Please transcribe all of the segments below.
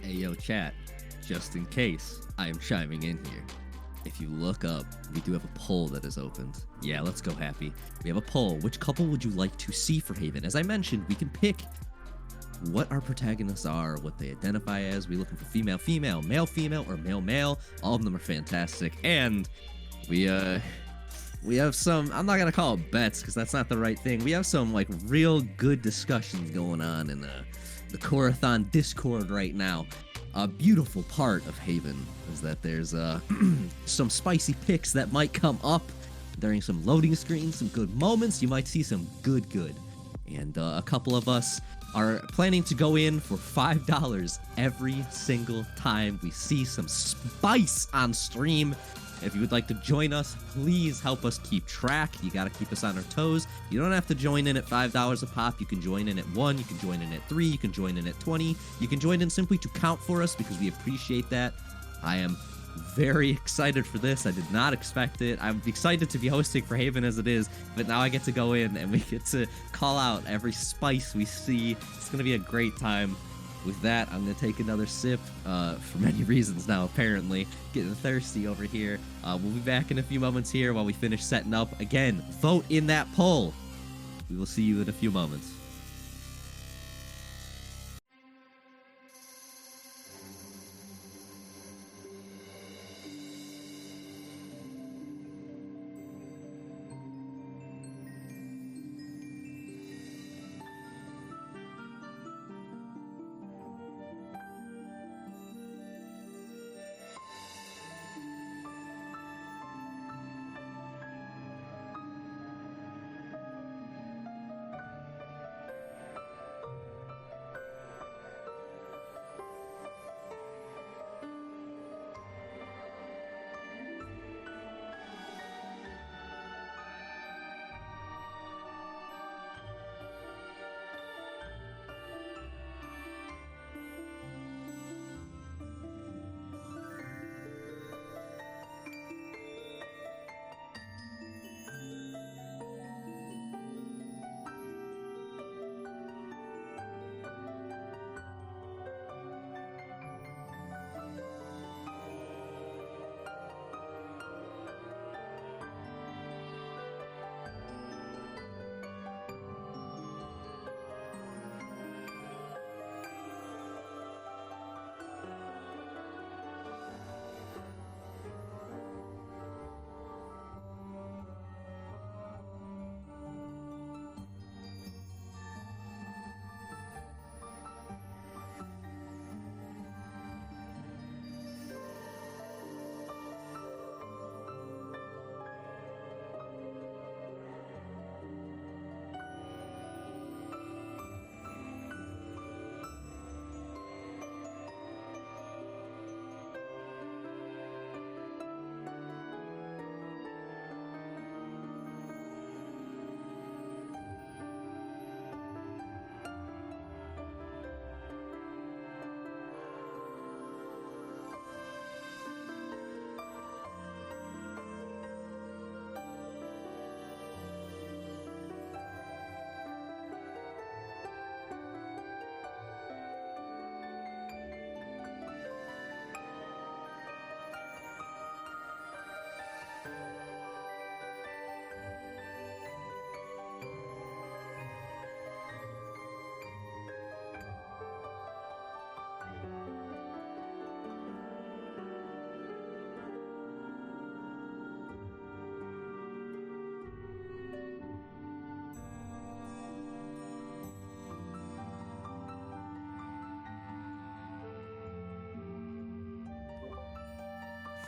Ayo chat, just in case I am chiming in here. If you look up, we do have a poll that is opened. Yeah, let's go, Happy. We have a poll. Which couple would you like to see for Haven? As I mentioned, we can pick what our protagonists are, what they identify as. We're looking for female, female, male, female, or male, male. All of them are fantastic. And we have some, I'm not going to call it bets because that's not the right thing. We have some like real good discussions going on in the Corathon Discord right now. A beautiful part of Haven is that there's some spicy picks that might come up during some loading screens, some good moments. You might see some good. And a couple of us are planning to go in for $5 every single time we see some spice on stream. If you would like to join us, please help us keep track. You got to keep us on our toes. You don't have to join in at $5 a pop. You can join in at 1. You can join in at 3. You can join in at 20. You can join in simply to count for us because we appreciate that. I am very excited for this. I did not expect it. I'm excited to be hosting for Haven as it is, but now I get to go in and we get to call out every spice we see. It's going to be a great time. With that, I'm going to take another sip for many reasons now, apparently. Getting thirsty over here. We'll be back in a few moments here while we finish setting up. Again, vote in that poll. We will see you in a few moments.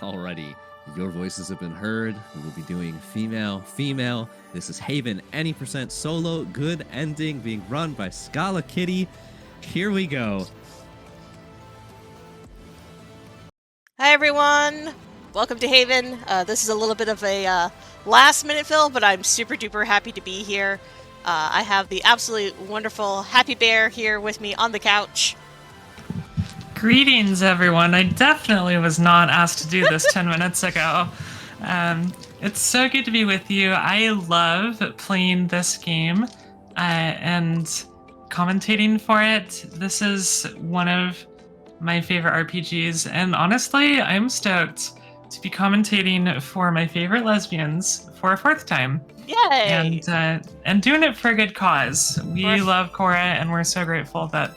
Alrighty, your voices have been heard. We will be doing female, female. This is Haven, any percent solo, good ending, being run by SchalaKitty. Here we go. Hi everyone, welcome to Haven. This is a little bit of a last minute fill, but I'm super duper happy to be here. I have the absolutely wonderful Happy Bear here with me on the couch. Greetings, everyone. I definitely was not asked to do this 10 minutes ago. It's so good to be with you. I love playing this game and commentating for it. This is one of my favorite RPGs. And honestly, I'm stoked to be commentating for my favorite lesbians for a fourth time. Yay! And doing it for a good cause. We For- love Cora, and we're so grateful that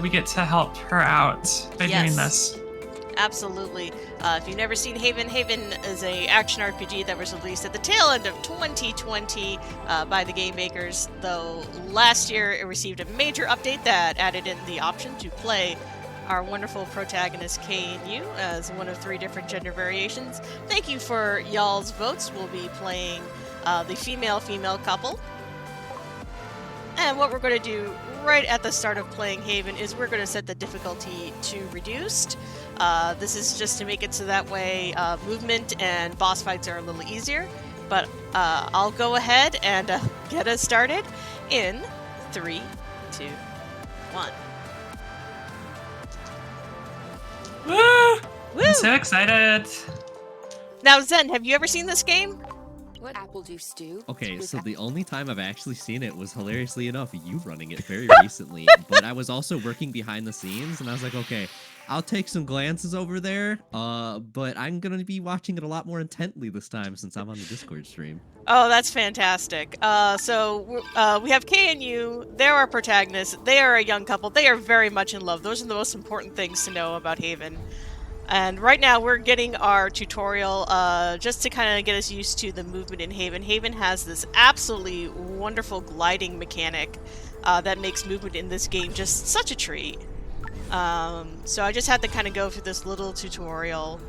we get to help her out by doing this. Absolutely. If you've never seen Haven, Haven is a action RPG that was released at the tail end of 2020 by the game makers, though last year it received a major update that added in the option to play our wonderful protagonist Kay and you as one of 3 different gender variations. Thank you for y'all's votes. We'll be playing the female-female couple. And what we're going to do right at the start of playing Haven is we're going to set the difficulty to reduced. This is just to make it so that way movement and boss fights are a little easier. But I'll go ahead and get us started in 3, 2, 1. Woo! Woo! I'm so excited. Now, Zen, have you ever seen this game? What apple juice stew? Okay, with so that- the only time I've actually seen it was, hilariously enough, you running it very recently. But I was also working behind the scenes, and I was like, okay, I'll take some glances over there, but I'm going to be watching it a lot more intently this time since I'm on the Discord stream. Oh, that's fantastic. So we have Kay and you. They're our protagonists. They are a young couple. They are very much in love. Those are the most important things to know about Haven. And right now we're getting our tutorial just to kind of get us used to the movement in Haven. Haven has this absolutely wonderful gliding mechanic that makes movement in this game just such a treat. So I just had to kind of go through this little tutorial.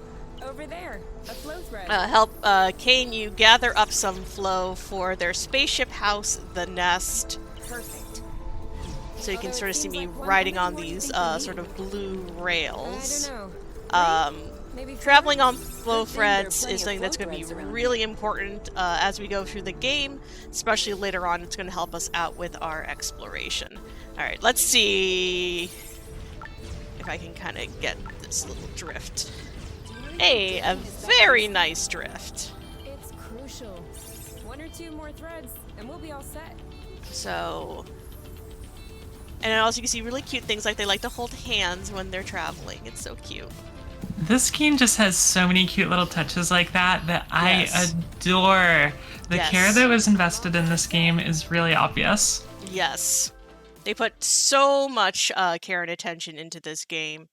Over there, a flow thread. Help Kay and you gather up some flow for their spaceship house, the Nest. Perfect. So you can Although sort it of see seems me like one riding other on one these thing to sort leave. of blue I rails. don't know. Maybe Traveling on four? flow Good thing there are threads plenty is of something that's flow going to be threads around really important as we go through the game, especially later on. It's going to help us out with our exploration. Alright, let's see if I can kind of get this little drift. Do you really Hey, think a doing is that very easy? nice drift. It's crucial. 1 or 2 more threads, and we'll be all set. So... And also you can see really cute things like they like to hold hands when they're traveling. It's so cute. This game just has so many cute little touches like that Yes. I adore. The Yes. care that was invested in this game is really obvious. Yes. They put so much care and attention into this game.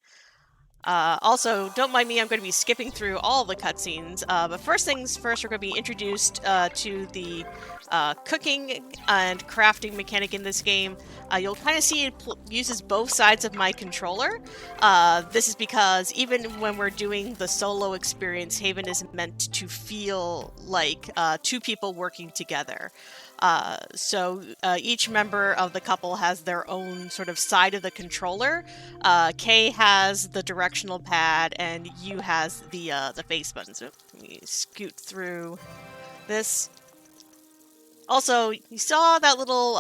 Also, don't mind me, I'm going to be skipping through all the cutscenes. But first things first, we're going to be introduced to the cooking and crafting mechanic in this game. You'll kind of see it uses both sides of my controller. This is because even when we're doing the solo experience, Haven is meant to feel like 2 people working together. So each member of the couple has their own sort of side of the controller. Kay has the directional pad, and you has the face buttons. So let me scoot through this. Also, you saw that little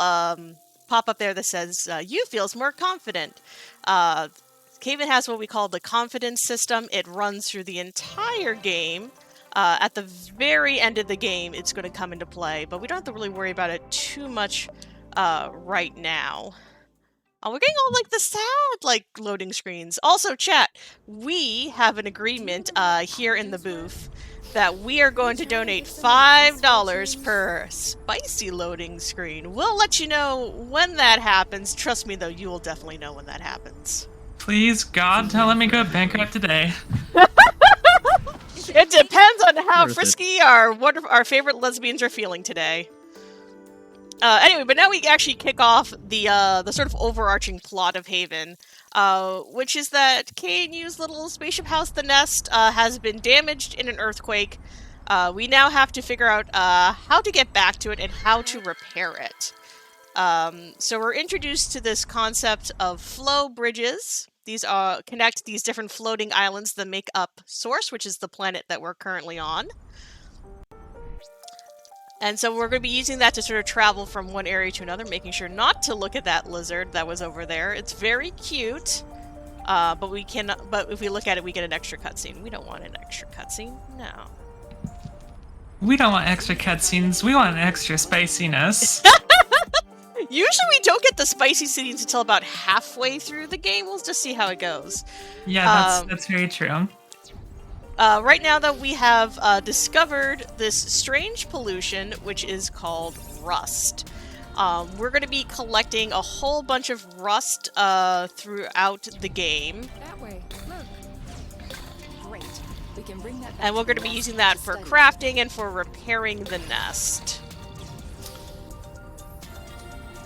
pop up there that says "You feels more confident." Haven has what we call the confidence system. It runs through the entire game. At the very end of the game, it's going to come into play, but we don't have to really worry about it too much right now. Oh, we're getting all like the sad loading screens. Also, chat, we have an agreement here in the booth that we are going to donate $5 per spicy loading screen. We'll let you know when that happens. Trust me, though, you will definitely know when that happens. Please, God, don't let me go bankrupt today. It depends on how Worth it. frisky our favorite lesbians are feeling today. Anyway, but now we actually kick off the sort of overarching plot of Haven, which is that Kay and Yu's little spaceship house, the Nest, has been damaged in an earthquake. We now have to figure out how to get back to it and how to repair it. So we're introduced to this concept of flow bridges. These connect these different floating islands that make up Source, which is the planet that we're currently on. And so we're going to be using that to sort of travel from one area to another, making sure not to look at that lizard that was over there. It's very cute, but if we look at it, we get an extra cutscene. We don't want an extra cutscene. No. We don't want extra cutscenes. We want extra spiciness. Usually we don't get the spicy cities until about halfway through the game. We'll just see how it goes. Yeah, that's very true. Right now, though, we have discovered this strange pollution, which is called rust. We're going to be collecting a whole bunch of rust throughout the game. That way. Look. Great. We can bring that back And we're to going to be the using rest that of for the crafting and for repairing the nest.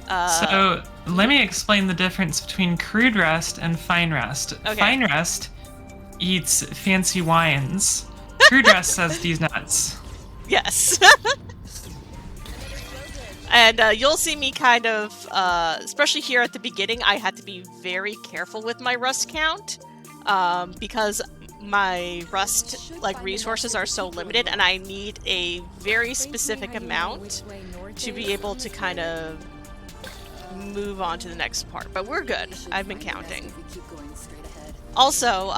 So let me explain the difference between crude rust and fine rust. Okay. Fine rust eats fancy wines. Crude rust says these nuts. Yes. And you'll see me kind of, especially here at the beginning, I had to be very careful with my rust count because my rust resources are so limited, and I need a very specific amount to be able to kind of move on to the next part. But we're good. I've been counting. Also,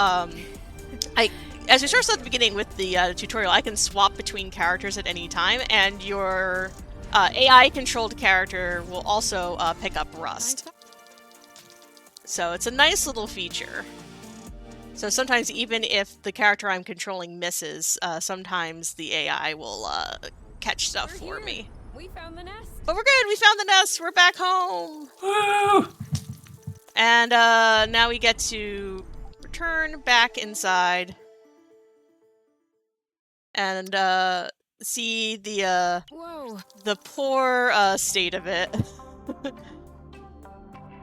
as we started at the beginning with the tutorial, I can swap between characters at any time, and your AI-controlled character will also pick up rust. So it's a nice little feature. So sometimes even if the character I'm controlling misses, sometimes the AI will catch stuff for me. We found the nest. But we're good! We found the nest! We're back home! Woo! And now we get to return back inside. And see the Whoa. the poor state of it.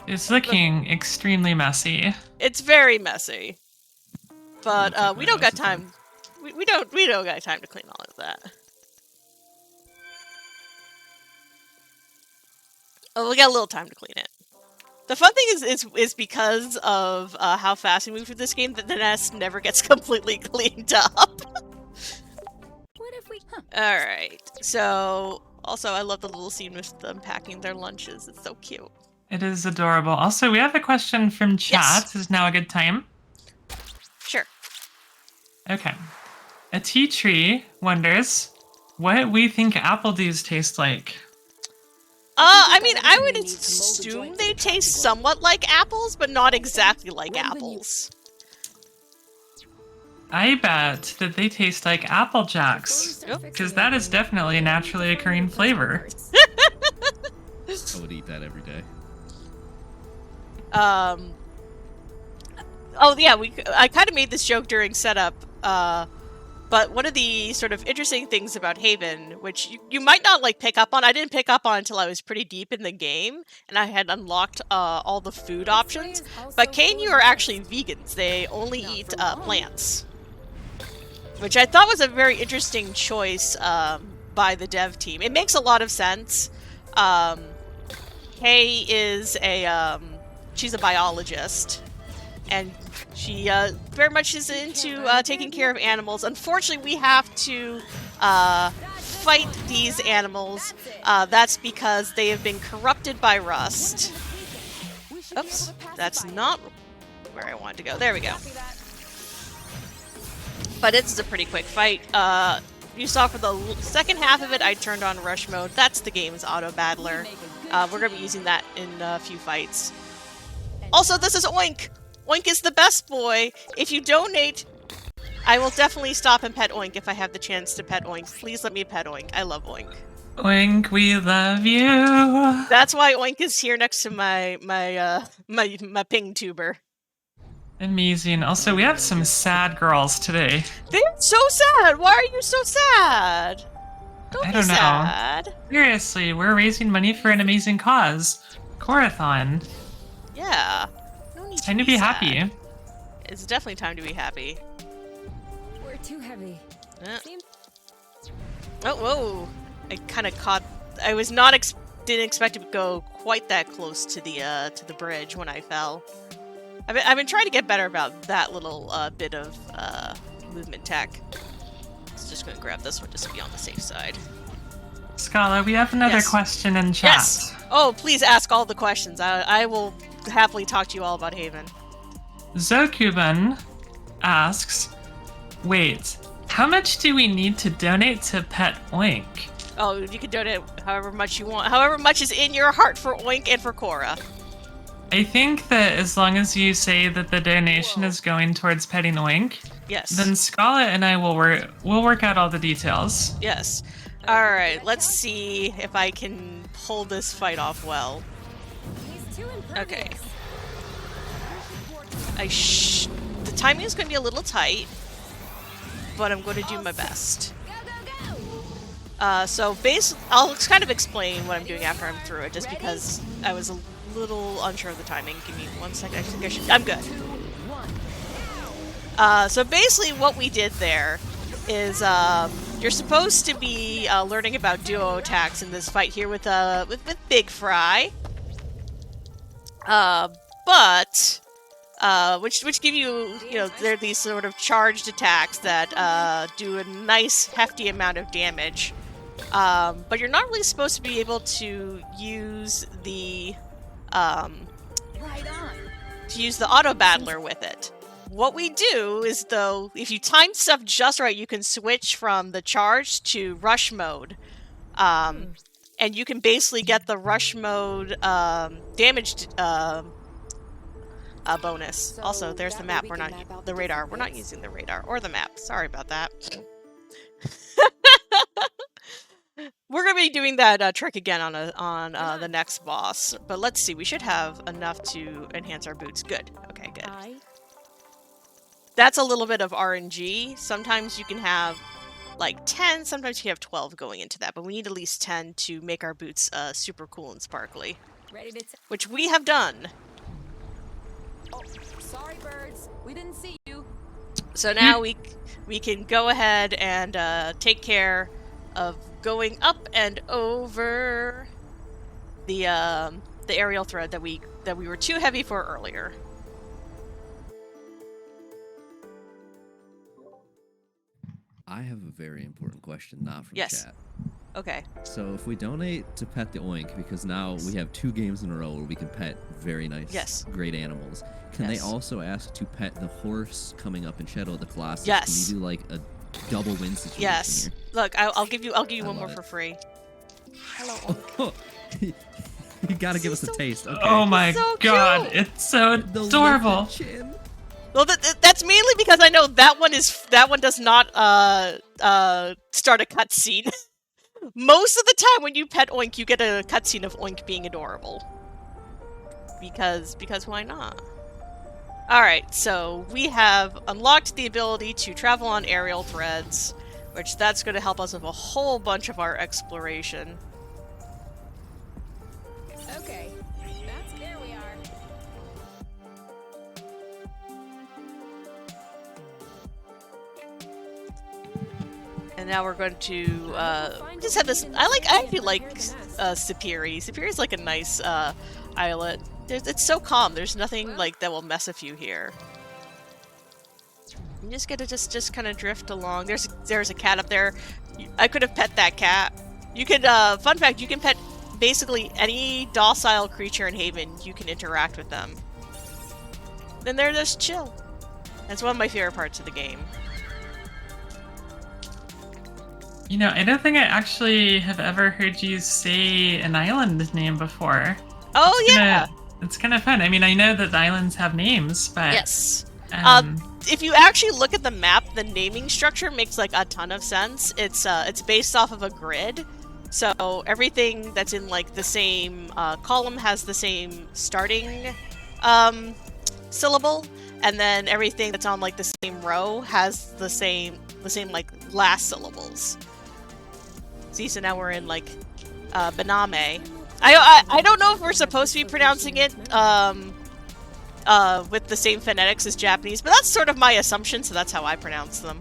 It's looking extremely messy. It's very messy. But Looks like we my don't got house is time. We don't got time to clean all of that. Oh, we got a little time to clean it. The fun thing is because of how fast we move through this game, that the nest never gets completely cleaned up. What if we... Alright, so... Also, I love the little scene with them packing their lunches. It's so cute. It is adorable. Also, we have a question from chat. Yes. Is now a good time? Sure. Okay. A tea tree wonders what we think apple dews taste like. I mean, I would assume they taste somewhat like apples, but not exactly like apples. I bet that they taste like Apple Jacks, because that is definitely a naturally occurring flavor. I would eat that every day. Oh yeah, I kind of made this joke during setup, but one of the sort of interesting things about Haven, which you might not pick up on, I didn't pick up on until I was pretty deep in the game, and I had unlocked all the food options, but Kanu are actually vegans. They only eat plants. Which I thought was a very interesting choice by the dev team. It makes a lot of sense. Kay is she's a biologist, and she very much is into taking care of animals. Unfortunately, we have to fight these animals. That's because they have been corrupted by rust. Oops, that's not where I wanted to go. There we go. But it's a pretty quick fight. You saw for the second half of it, I turned on rush mode. That's the game's auto battler. We're going to be using that in a few fights. Also, this is Oink! Oink is the best boy. If you donate, I will definitely stop and pet Oink if I have the chance to pet Oink. Please let me pet Oink. I love Oink. Oink, we love you. That's why Oink is here next to my ping tuber. Amazing. Also, we have some sad girls today. They're so sad! Why are you so sad? Don't I be don't know. sad. Seriously, we're raising money for an amazing cause. Corathon. Yeah. No need It's time to be sad. happy. It's definitely time to be happy. We're too heavy. Seems Oh, whoa! I kind of caught. I was not didn't expect to go quite that close to the bridge when I fell. I've been trying to get better about that little bit of movement tech. Just gonna grab this one just to be on the safe side. Schala, we have another Yes. question in chat. Yes. Oh, please ask all the questions. I will happily talk to you all about Haven. Zokuban asks, wait, how much do we need to donate to Pet Oink? Oh, you can donate however much you want. However much is in your heart for Oink and for Cora. I think that as long as you say that the donation is going towards petting Oink, Yes. then Schala and I will work out all the details. Yes. Alright, let's see if I can pull this fight off well. He's too Okay. impervious. The timing is going to be a little tight, but I'm going to do my best. Go, go, go! So I'll kind of explain what I'm doing after I'm through it, just because I was a little unsure of the timing. Give me 1 second. I think I should. I'm good. So basically, what we did there is you're supposed to be learning about duo attacks in this fight here with Big Fry, but which give you they're these sort of charged attacks that do a nice hefty amount of damage. But you're not really supposed to be able to use the auto battler with it. What we do is, though, if you time stuff just right, you can switch from the charge to rush mode, and you can basically get the rush mode damage bonus. So also, there's the map. we We're can not map out the the radar. different We're not ways. using the radar or the map. Sorry about that. We're gonna be doing that trick again on the next boss, but let's see. We should have enough to enhance our boots. Good. Okay, good. That's a little bit of RNG. Sometimes you can have like 10, sometimes you can have 12 going into that, but we need at least 10 to make our boots super cool and sparkly, Ready to which we have done. Oh, sorry, birds. We didn't see you. So now we can go ahead and take care of going up and over the aerial thread that we were too heavy for earlier. I have a very important question, not from Yes. chat. Okay. So if we donate to pet the Oink, because now we have 2 games in a row where we can pet very nice, Yes. great animals, can Yes. they also ask to pet the horse coming up in Shadow of the Colossus? Yes. Can we do like a double win situation Yes. here? Look, I'll give you I one more love for it. free. Hello. You gotta give us a taste. Okay. Oh my So god, cute. it's so The adorable. lifted chin. Well, that's mainly because I know that one does not start a cutscene. Most of the time when you pet Oink, you get a cutscene of Oink being adorable. Because why not? Alright, so we have unlocked the ability to travel on aerial threads, which that's going to help us with a whole bunch of our exploration. Okay. There we are. And now we're going to just have this. I actually like Sapiri. Sapiri is like a nice islet. It's so calm. There's nothing like that will mess with you here. You just get to just kind of drift along. There's a cat up there. I could have pet that cat. You could. Fun fact: you can pet basically any docile creature in Haven. You can interact with them. Then they're just chill. That's one of my favorite parts of the game. You know, I don't think I actually have ever heard you say an island name before. Oh yeah. It's kind of fun. I mean, I know that the islands have names, but Yes. um, If you actually look at the map, the naming structure makes like a ton of sense. It's based off of a grid, so everything that's in like the same column has the same starting syllable, and then everything that's on like the same row has the same like last syllables. See, so now we're in like Baname. I don't know if we're supposed to be pronouncing it with the same phonetics as Japanese, but that's sort of my assumption, so that's how I pronounce them.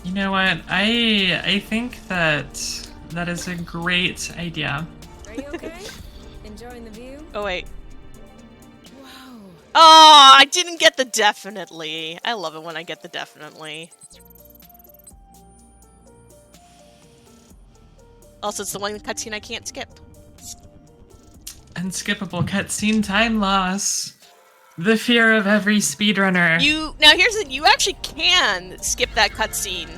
you know what? I think that is a great idea. Are you okay? Enjoying the view? Oh wait. Wow. Oh, I didn't get the definitely. I love it when I get the definitely. Also, it's the one cutscene I can't skip. Unskippable cutscene time loss. The fear of every speedrunner. Now here's the thing, you actually can skip that cutscene.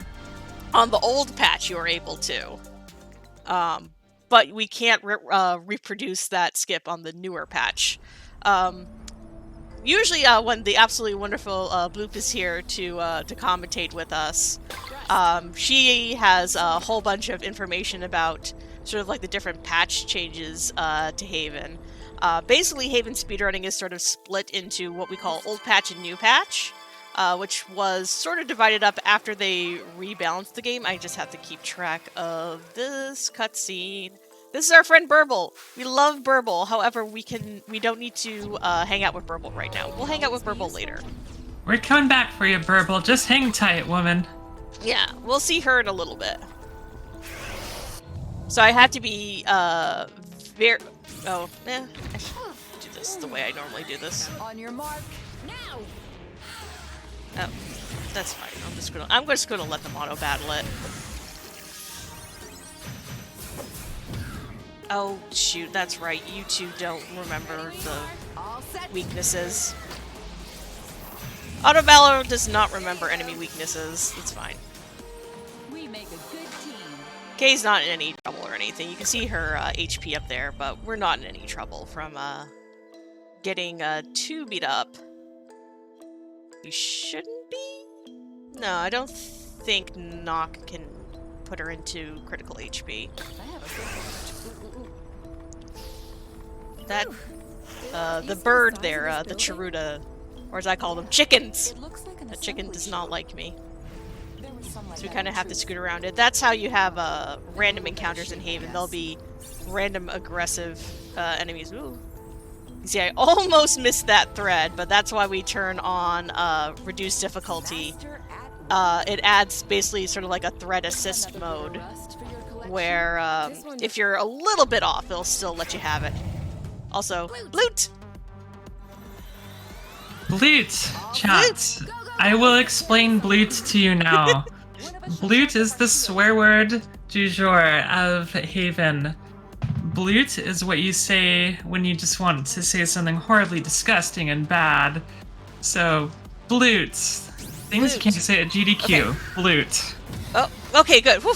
On the old patch, you were able to. But we can't reproduce that skip on the newer patch. Usually, when the absolutely wonderful Bloop is here to commentate with us, she has a whole bunch of information about sort of like the different patch changes to Haven. Basically, Haven speedrunning is sort of split into what we call old patch and new patch, which was sort of divided up after they rebalanced the game. I just have to keep track of this cutscene. This is our friend Burble. We love Burble. However, we don't need to hang out with Burble right now. We'll hang out with Burble later. We're coming back for you, Burble. Just hang tight, woman. Yeah, we'll see her in a little bit. So I have to be very. Oh, I should do this the way I normally do this. On your mark, now. Oh, that's fine. I'm just gonna let them auto battle it. Oh, shoot, that's right. You two don't remember the weaknesses. Auto Valor does not remember enemy weaknesses. It's fine. We make a good team. Kay's not in any trouble or anything. You can see her HP up there, but we're not in any trouble from getting too beat up. You shouldn't be? No, I don't think Knock can put her into critical HP. That, the bird there, the Chiruta, or as I call them, chickens! The chicken does not like me. So we kind of have to scoot around it. That's how you have random encounters in Haven. There'll be random aggressive enemies. Ooh. You see, I almost missed that thread, but that's why we turn on reduced difficulty. It adds basically sort of like a thread assist mode, where if you're a little bit off, it'll still let you have it. Also, loot! Bloot, chat. I will explain bloot to you now. Bloot is the swear word du jour of Haven. Bloot is what you say when you just want to say something horribly disgusting and bad. So, bloot. Things you can't say at GDQ. Okay. Bloot. Oh, okay, good. Whew.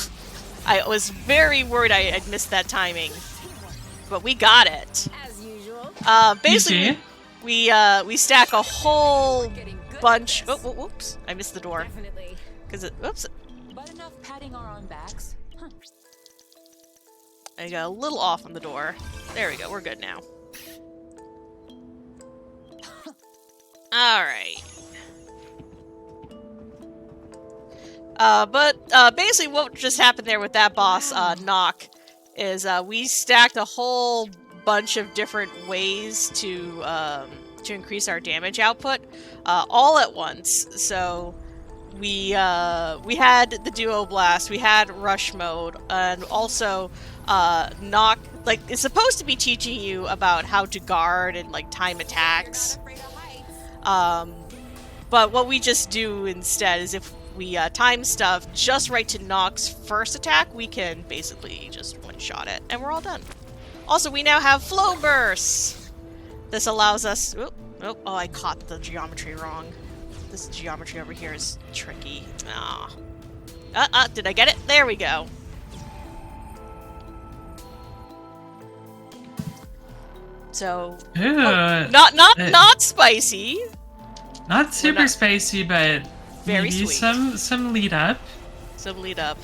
I was very worried I had missed that timing. But we got it. As usual. Basically, we stack a whole bunch. Oh, whoops! I missed the door. Definitely. Cause whoops! But enough patting our own backs. Huh. I got a little off on the door. There we go. We're good now. All right. But basically, what just happened there with that boss, Knock, is we stacked a whole bunch of different ways to increase our damage output, all at once. So we had the Duo Blast, we had Rush Mode, and also Knock. Like, it's supposed to be teaching you about how to guard and like time attacks. But what we just do instead is if we time stuff just right to Nock's first attack, we can basically just one-shot it, and we're all done. Also, we now have Flow Bursts! This allows us... Oh, I caught the geometry wrong. This geometry over here is tricky. Did I get it? There we go. So... not spicy. Not super spicy, but very maybe sweet. some lead up. Some lead up.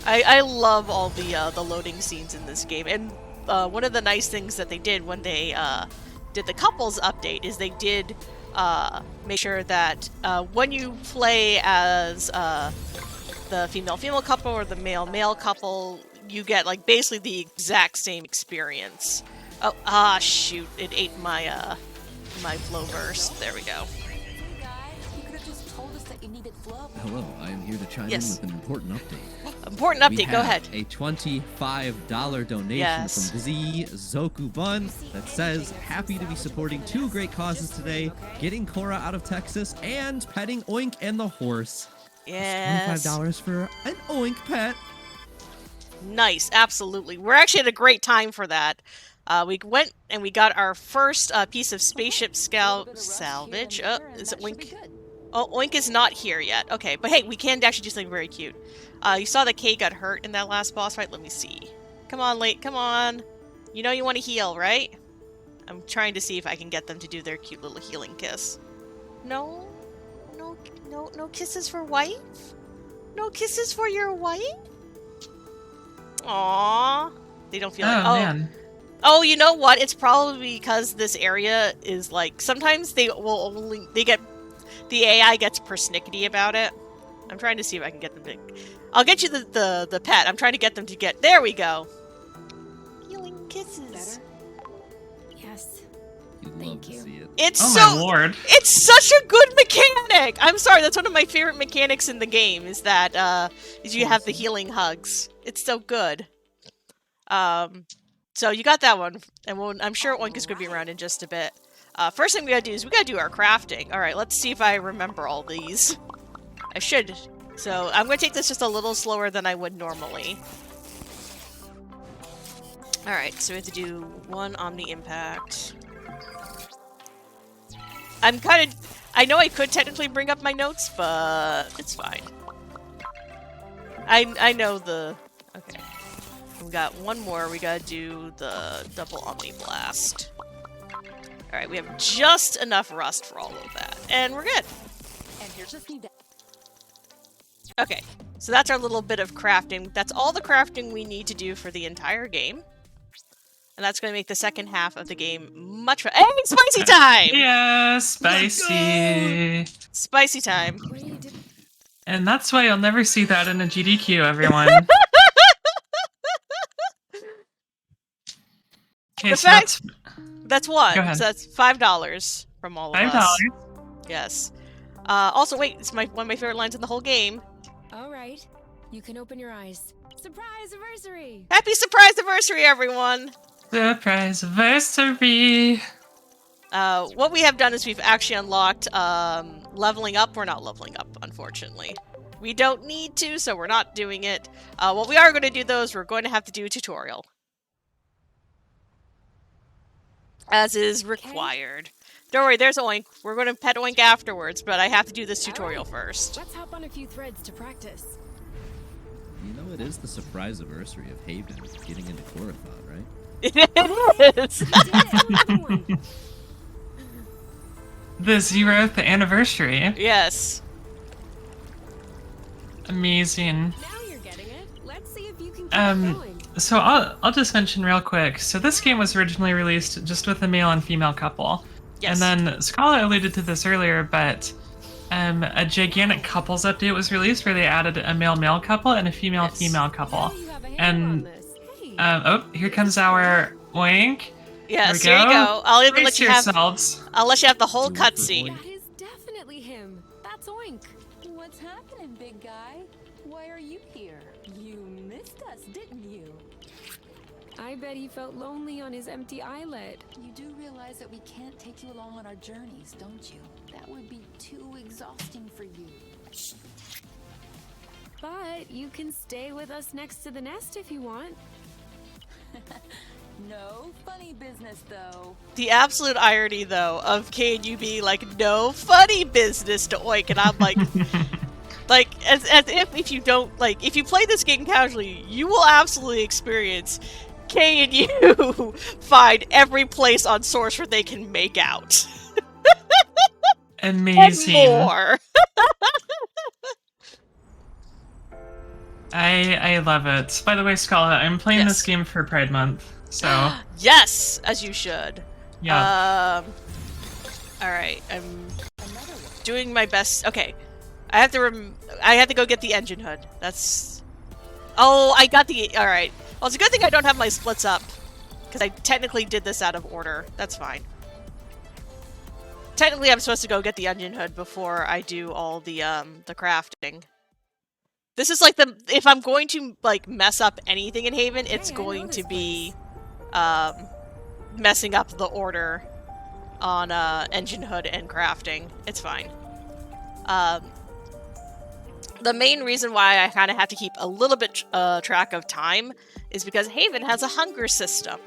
I love all the loading scenes in this game, and one of the nice things that they did when they did the couples update is they did make sure that when you play as the female-female couple or the male-male couple, you get like basically the exact same experience. Oh, shoot! It ate my my flow burst. There we go. Hello, I am here to chime in with an important update. Important update, go ahead. A $25 donation from Z Zokubun that says, happy to be supporting two great causes today, getting Cora out of Texas and petting Oink and the horse. Yes. $25 for an Oink pet. Nice, absolutely. We're actually at a great time for that. We went and we got our first piece of spaceship salvage. Is it Oink? Oh, Oink is not here yet. Okay, but hey, we can actually do something very cute. You saw that Kay got hurt in that last boss fight? Let me see. Come on, come on. You know you want to heal, right? I'm trying to see if I can get them to do their cute little healing kiss. No? No kisses for wife? No kisses for your wife? Aww. They don't feel like... Oh, man. Oh, you know what? It's probably because this area is like... Sometimes they will only... The AI gets persnickety about it. I'm trying to see if I can get them to... I'll get you the pet. I'm trying to get them to get... There we go! Healing kisses. Better? Yes. You'd love Thank to you. see it. It's Oh so... my lord. It's such a good mechanic! I'm sorry, that's one of my favorite mechanics in the game, is that, is you have the healing hugs. It's so good. So you got that one, and I'm sure Oink is going to be around in just a bit. First thing we gotta do is we gotta do our crafting. Alright, let's see if I remember all these. I should. So, I'm gonna take this just a little slower than I would normally. Alright, so we have to do one Omni Impact. I know I could technically bring up my notes, but it's fine. I know the... Okay. We got one more. We gotta do the double Omni Blast. Alright, we have just enough rust for all of that. And we're good. And here's just need Okay, so that's our little bit of crafting. That's all the crafting we need to do for the entire game. And that's going to make the second half of the game much fun. Hey, spicy time! Yeah, spicy. Spicy time. And that's why you'll never see that in a GDQ, everyone. Okay, so That's what? Go ahead. So that's $5 from all of $5. us. Yes. Also, wait, it's one of my favorite lines in the whole game. All right. You can open your eyes. Surprise anniversary! Happy surprise anniversary, everyone! Surprise anniversary. What we have done is we've actually unlocked leveling up. We're not leveling up, unfortunately. We don't need to, so we're not doing it. What we are going to do, though, is we're going to have to do a tutorial. As is required. Don't worry, there's Oink. We're going to pet Oink afterwards, but I have to do this tutorial first. Let's hop on a few threads to practice. You know, it is the surprise anniversary of Haven getting into Corathon, right? It is! The 0th anniversary. Yes. Amazing. Now you're getting it. Let's see if you can keep going. So I'll just mention real quick. So this game was originally released just with a male and female couple. Yes. And then Schala alluded to this earlier, but a gigantic couples update was released where they added a male-male couple and a female-female couple. Now you have a handle on this. Hey. Oh, here comes our Oink. Yes, There we here you go. I'll even Brace let you have. yourselves. I'll let you have the whole Do it for cutscene. Oink. That is definitely him. That's Oink. What's happening, big guy? Why are you here? You missed us, didn't you? I bet he felt lonely on his empty islet. You do realize that we can't take you along on our journeys, don't you? That would be too exhausting for you. But you can stay with us next to the nest if you want. No funny business, though. The absolute irony, though, of Kay and you being like, no funny business to Oink, and I'm like, as if you don't, like, if you play this game casually, you will absolutely experience Kay and you find every place on Source where they can make out. Amazing. And more. I love it. By the way, Schala, I'm playing Yes. this game for Pride Month, so Yes, as you should. yeah. Alright, I'm doing my best. Okay. I have to go get the engine hood. That's... Oh, I got the... Alright. Well, it's a good thing I don't have my splits up. Because I technically did this out of order. That's fine. Technically, I'm supposed to go get the engine hood before I do all the crafting. This is like the... If I'm going to, like, mess up anything in Haven, it's Hey, I know going to this be... messing up the order on engine hood and crafting. It's fine. The main reason why I kind of have to keep a little bit track of time is because Haven has a hunger system.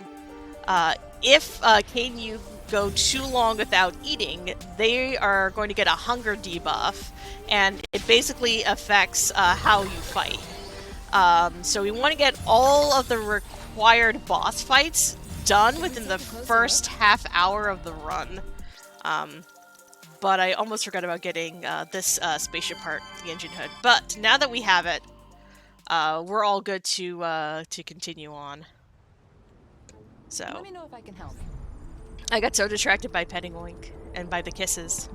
If Kane, you go too long without eating, they are going to get a hunger debuff, and it basically affects how you fight. So we want to get all of the required boss fights done within the first half hour of the run. But I almost forgot about getting this spaceship part, the engine hood. But now that we have it, we're all good to continue on. So Let me know if I can help. I got so distracted by petting Oink and by the kisses.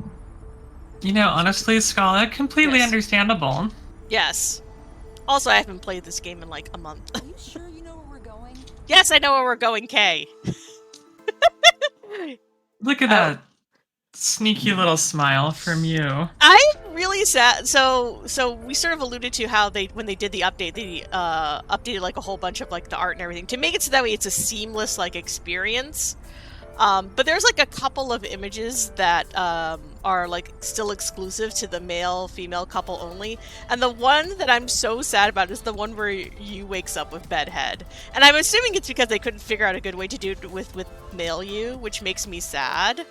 You know, honestly, Schala, completely Yes. understandable. Yes. Also, I haven't played this game in like a month. Are you sure you know where we're going? Yes, I know where we're going, Kay. Look at that sneaky little smile from you. I'm really sad. So we sort of alluded to how when they did the update, they updated like a whole bunch of like the art and everything to make it so that way it's a seamless like experience. But there's like a couple of images that are like still exclusive to the male-female couple only, and the one that I'm so sad about is the one where Yu wakes up with bedhead, and I'm assuming it's because they couldn't figure out a good way to do it with male Yu, which makes me sad.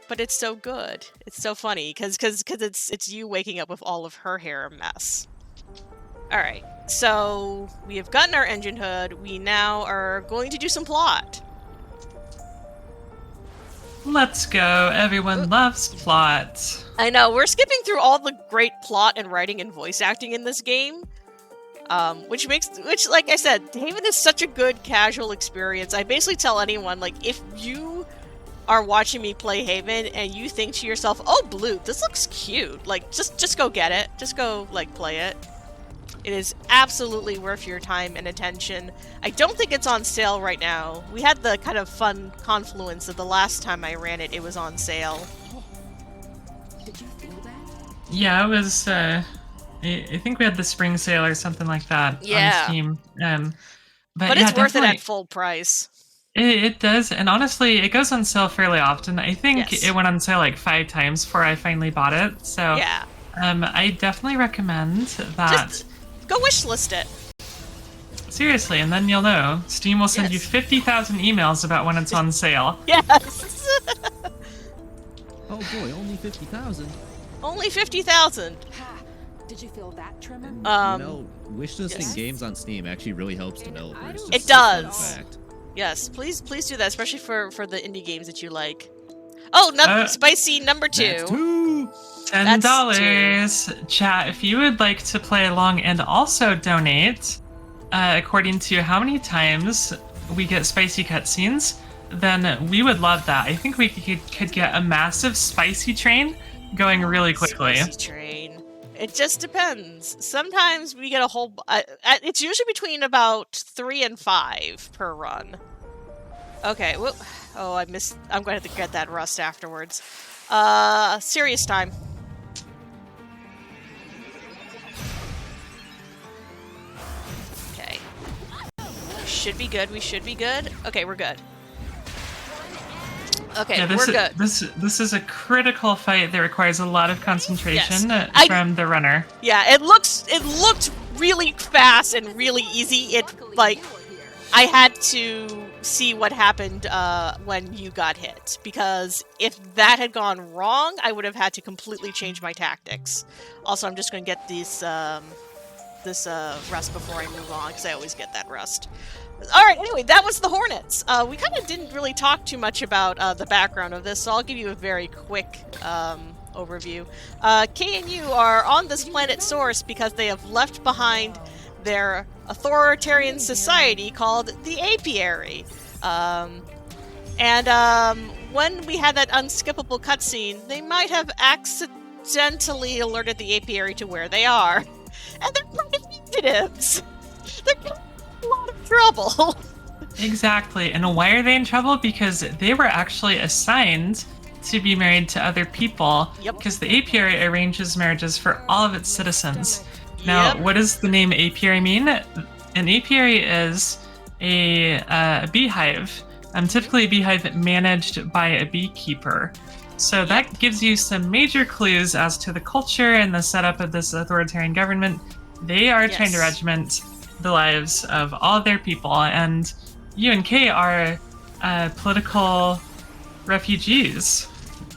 But it's so good. It's so funny because it's Yu waking up with all of her hair a mess. All right, so we have gotten our engine hood. We now are going to do some plot. Let's go. Everyone loves plot. I know, we're skipping through all the great plot and writing and voice acting in this game. Which, like I said, Haven is such a good casual experience. I basically tell anyone, like, if you are watching me play Haven and you think to yourself, oh, Blue, this looks cute, like, just go get it. Just go, like, play it. It is absolutely worth your time and attention. I don't think it's on sale right now. We had the kind of fun confluence of the last time I ran it, it was on sale. Did you feel that? Yeah, it was, I think we had the spring sale or something like that Yeah. on Steam. But yeah, it's worth it definitely- at full price. It does, and honestly, it goes on sale fairly often. I think Yes. it went on sale like 5 times before I finally bought it. So Yeah. I definitely recommend that. Just go wishlist it. Seriously, and then you'll know. Steam will send you Yes. 50,000 emails about when it's on sale. Yes! Oh boy, only 50,000. Only 50,000. Ha! Did you feel that tremor? You know, wishlisting yes. games on Steam actually really helps developers. It just does. a fun fact. Yes, please do that, especially for the indie games that you like. Oh, spicy number 2. That's 2. $10. Chat, if you would like to play along and also donate, according to how many times we get spicy cutscenes, then we would love that. I think we could get a massive spicy train going really quickly. Spicy train. It just depends. Sometimes we get a whole... it's usually between about 3 and 5 per run. Okay, well... Oh, I missed... I'm going to have to get that rust afterwards. Serious time. Okay. We should be good, we should be good. Okay, we're good. Okay, Yeah, we're good. This is a critical fight that requires a lot of concentration Yes. from the runner. Yeah, it looked really fast and really easy. It like I had to see what happened when you got hit, because if that had gone wrong, I would have had to completely change my tactics. Also, I'm just going to get this rust before I move on, because I always get that rust. Alright, anyway, that was the Hornets. We kind of didn't really talk too much about the background of this, so I'll give you a very quick overview. Kay and you are on this planet Source because they have left behind their authoritarian society called the Apiary. When we had that unskippable cutscene, they might have accidentally alerted the Apiary to where they are. And they're kind of fugitives. They're in a lot of trouble. Exactly. And why are they in trouble? Because they were actually assigned to be married to other people. Yep. Because the apiary arranges marriages for all of its citizens. Now, Yep. what does the name apiary mean? An apiary is a beehive. Typically a beehive managed by a beekeeper. So that gives you some major clues as to the culture and the setup of this authoritarian government. They are trying to Yes. regiment the lives of all their people, and you and Kay are political refugees.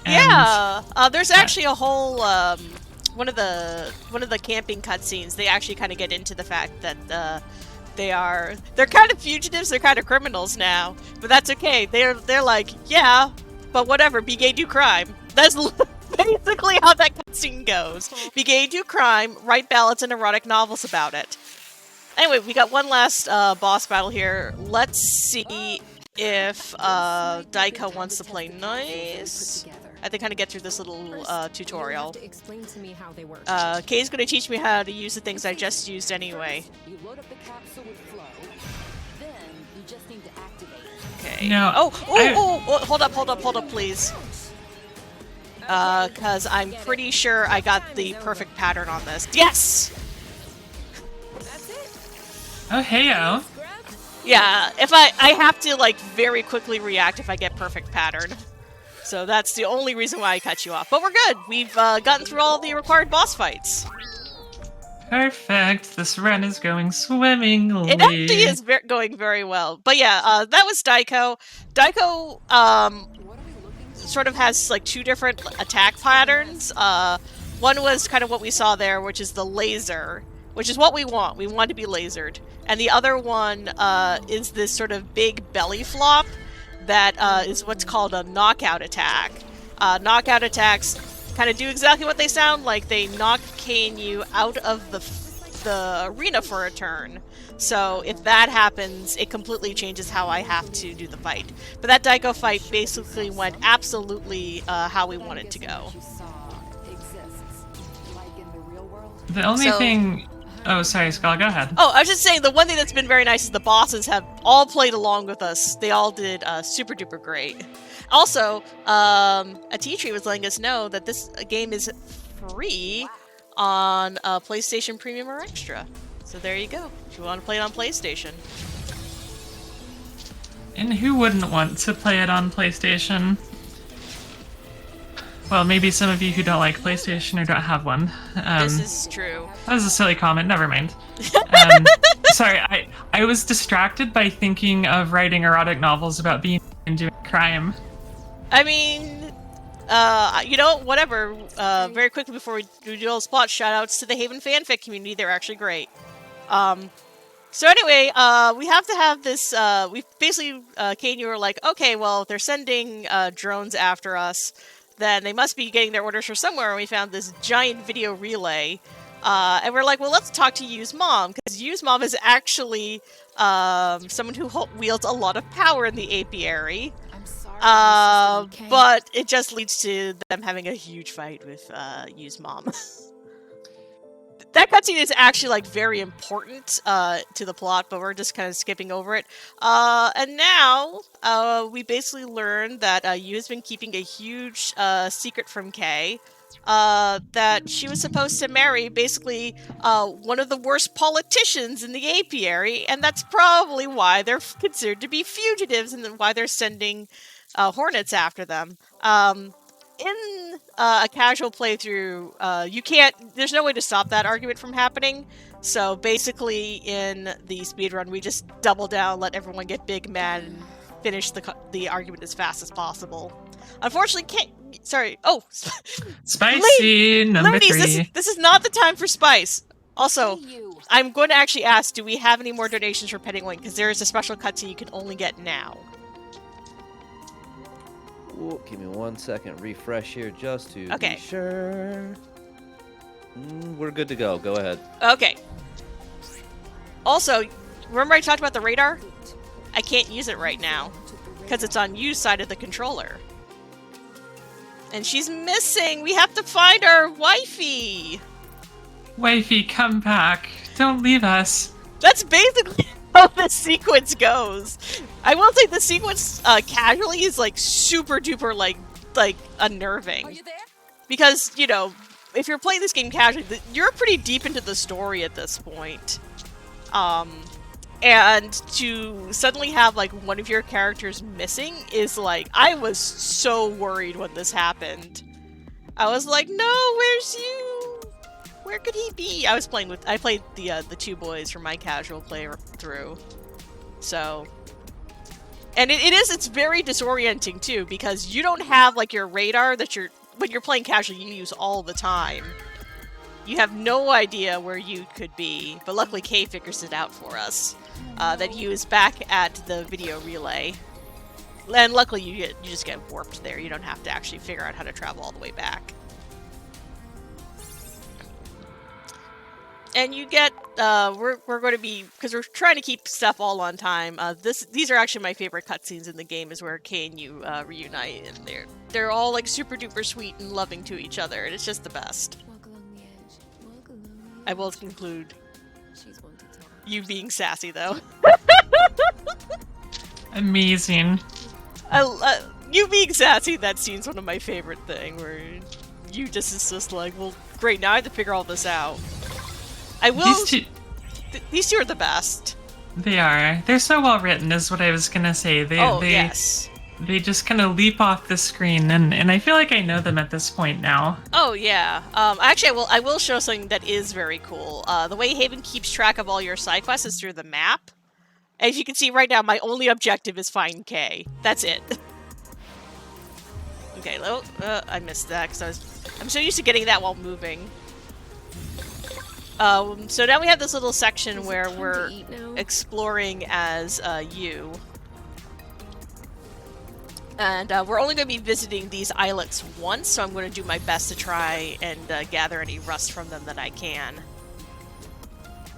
And Yeah, there's actually a whole one of the camping cutscenes. They actually kind of get into the fact that they're kind of fugitives, they're kind of criminals now, but that's okay. They're like, yeah, but whatever, be gay, do crime. That's basically how that cutscene goes. Be gay, do crime, write ballads and erotic novels about it. Anyway, we got one last boss battle here. Let's see if Daiko wants to play nice. I have to kind of get through this little tutorial. Explain to me how they work. Kay's going to teach me how to use the things I just used anyway. You load up the capsule with flow. Then you just need to activate it. Okay. No, Hold up, please. Because I'm pretty sure I got the perfect pattern on this. Yes! That's it. oh heyo. Yeah, if I have to, like, very quickly react if I get perfect pattern. So that's the only reason why I cut you off. But we're good. We've gotten through all the required boss fights. Perfect. This run is going swimmingly. It actually is going very well. But yeah, that was Daiko. Daiko sort of has like two different attack patterns. One was kind of what we saw there, which is the laser, which is what we want. We want to be lasered. And the other one is this sort of big belly flop that is what's called a knockout attack. Knockout attacks kind of do exactly what they sound like. They knock Kane you out of the arena for a turn. So if that happens, it completely changes how I have to do the fight. But that Daiko fight basically went absolutely how we wanted to go. You saw exists, like in the real world. The only thing... Oh, sorry, Schala, go ahead. Oh, I was just saying, the one thing that's been very nice is the bosses have all played along with us. They all did super duper great. Also, Atitri was letting us know that this game is free on PlayStation Premium or Extra. So there you go, if you want to play it on PlayStation. And who wouldn't want to play it on PlayStation? Well, maybe some of you who don't like PlayStation or don't have one. This is true. That was a silly comment, never mind. Sorry, I was distracted by thinking of writing erotic novels about being and doing crime. I mean, you know, whatever. Very quickly before we do all this plot, shoutouts to the Haven fanfic community. They're actually great. So anyway, we have to have this, we basically, Kate and you were like, okay, well, if they're sending drones after us, then they must be getting their orders from somewhere, and we found this giant video relay. And we're like, well, let's talk to Yu's mom, because Yu's mom is actually someone who wields a lot of power in the apiary. I'm sorry. But it just leads to them having a huge fight with Yu's mom. That cutscene is actually like very important to the plot, but we're just kind of skipping over it. And now we basically learn that Yu has been keeping a huge secret from Kay. That she was supposed to marry basically one of the worst politicians in the apiary, and that's probably why they're considered to be fugitives and why they're sending hornets after them. In a casual playthrough, you can't, there's no way to stop that argument from happening. So basically in the speedrun, we just double down, let everyone get big mad, and finish the argument as fast as possible. Unfortunately, Spicy number ladies, 3. this is not the time for spice. Also, Hey, you. I'm going to actually ask, do we have any more donations for Petting Wing? Because there is a special cutscene you can only get now. Ooh, give me 1 second. Refresh here just to Okay. be sure. We're good to go. Go ahead. Okay. Also, remember I talked about the radar? I can't use it right now because it's on Yu's side of the controller. And she's missing! We have to find our wifey! Wifey, come back. Don't leave us. That's basically how the sequence goes. I will say the sequence casually is like super duper like unnerving. Are you there? Because, you know, if you're playing this game casually, you're pretty deep into the story at this point. And to suddenly have like one of your characters missing is like, I was so worried when this happened. I was like, no, where's you? Where could he be? I played the two boys for my casual playthrough. So, And it's very disorienting too, because you don't have like your radar that when you're playing casually you use all the time. You have no idea where you could be, but luckily Kay figures it out for us. That you is back at the video relay. And luckily you just get warped there. You don't have to actually figure out how to travel all the way back. And you get, we're going to be, because we're trying to keep stuff all on time, these are actually my favorite cutscenes in the game, is where Kay and you reunite, and they're all like super duper sweet and loving to each other, and it's just the best. Walk along the edge. Walk along the I edge. will conclude She's one to talk. you being sassy, though. Amazing. You being sassy, that scene's one of my favorite things, where you just is just like, well, great, now I have to figure all this out. I will. These two are the best. They are. They're so well written, is what I was gonna say. Yes. They just kind of leap off the screen, and I feel like I know them at this point now. Oh yeah. Actually, I will show something that is very cool. The way Haven keeps track of all your side quests is through the map. As you can see right now, my only objective is find Kay. That's it. Okay, I missed that because I'm so used to getting that while moving. So now we have this little section where we're exploring as you. And we're only going to be visiting these islets once, so I'm going to do my best to try and gather any rust from them that I can.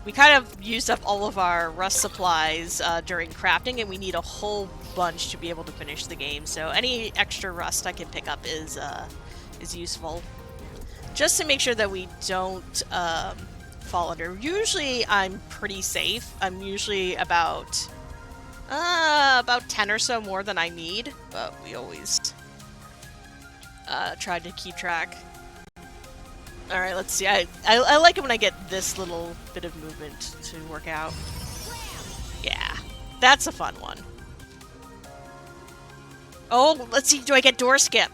We kind of used up all of our rust supplies during crafting, and we need a whole bunch to be able to finish the game, so any extra rust I can pick up is useful. Just to make sure that we don't fall under. Usually I'm pretty safe. I'm usually about 10 or so more than I need, but we always try to keep track. Alright, let's see. I like it when I get this little bit of movement to work out. Yeah, that's a fun one. Oh, let's see, do I get door skip?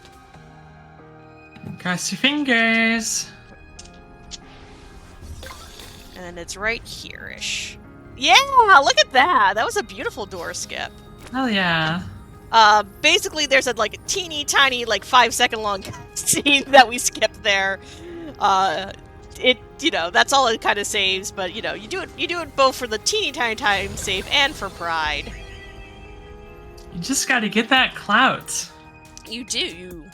Cross your fingers. And it's right here-ish. Yeah, look at that! That was a beautiful door skip. Hell yeah. Basically there's a teeny tiny 5-second long scene that we skipped there. That's all it kind of saves, but you do it both for the teeny tiny time save and for pride. You just gotta get that clout. You do.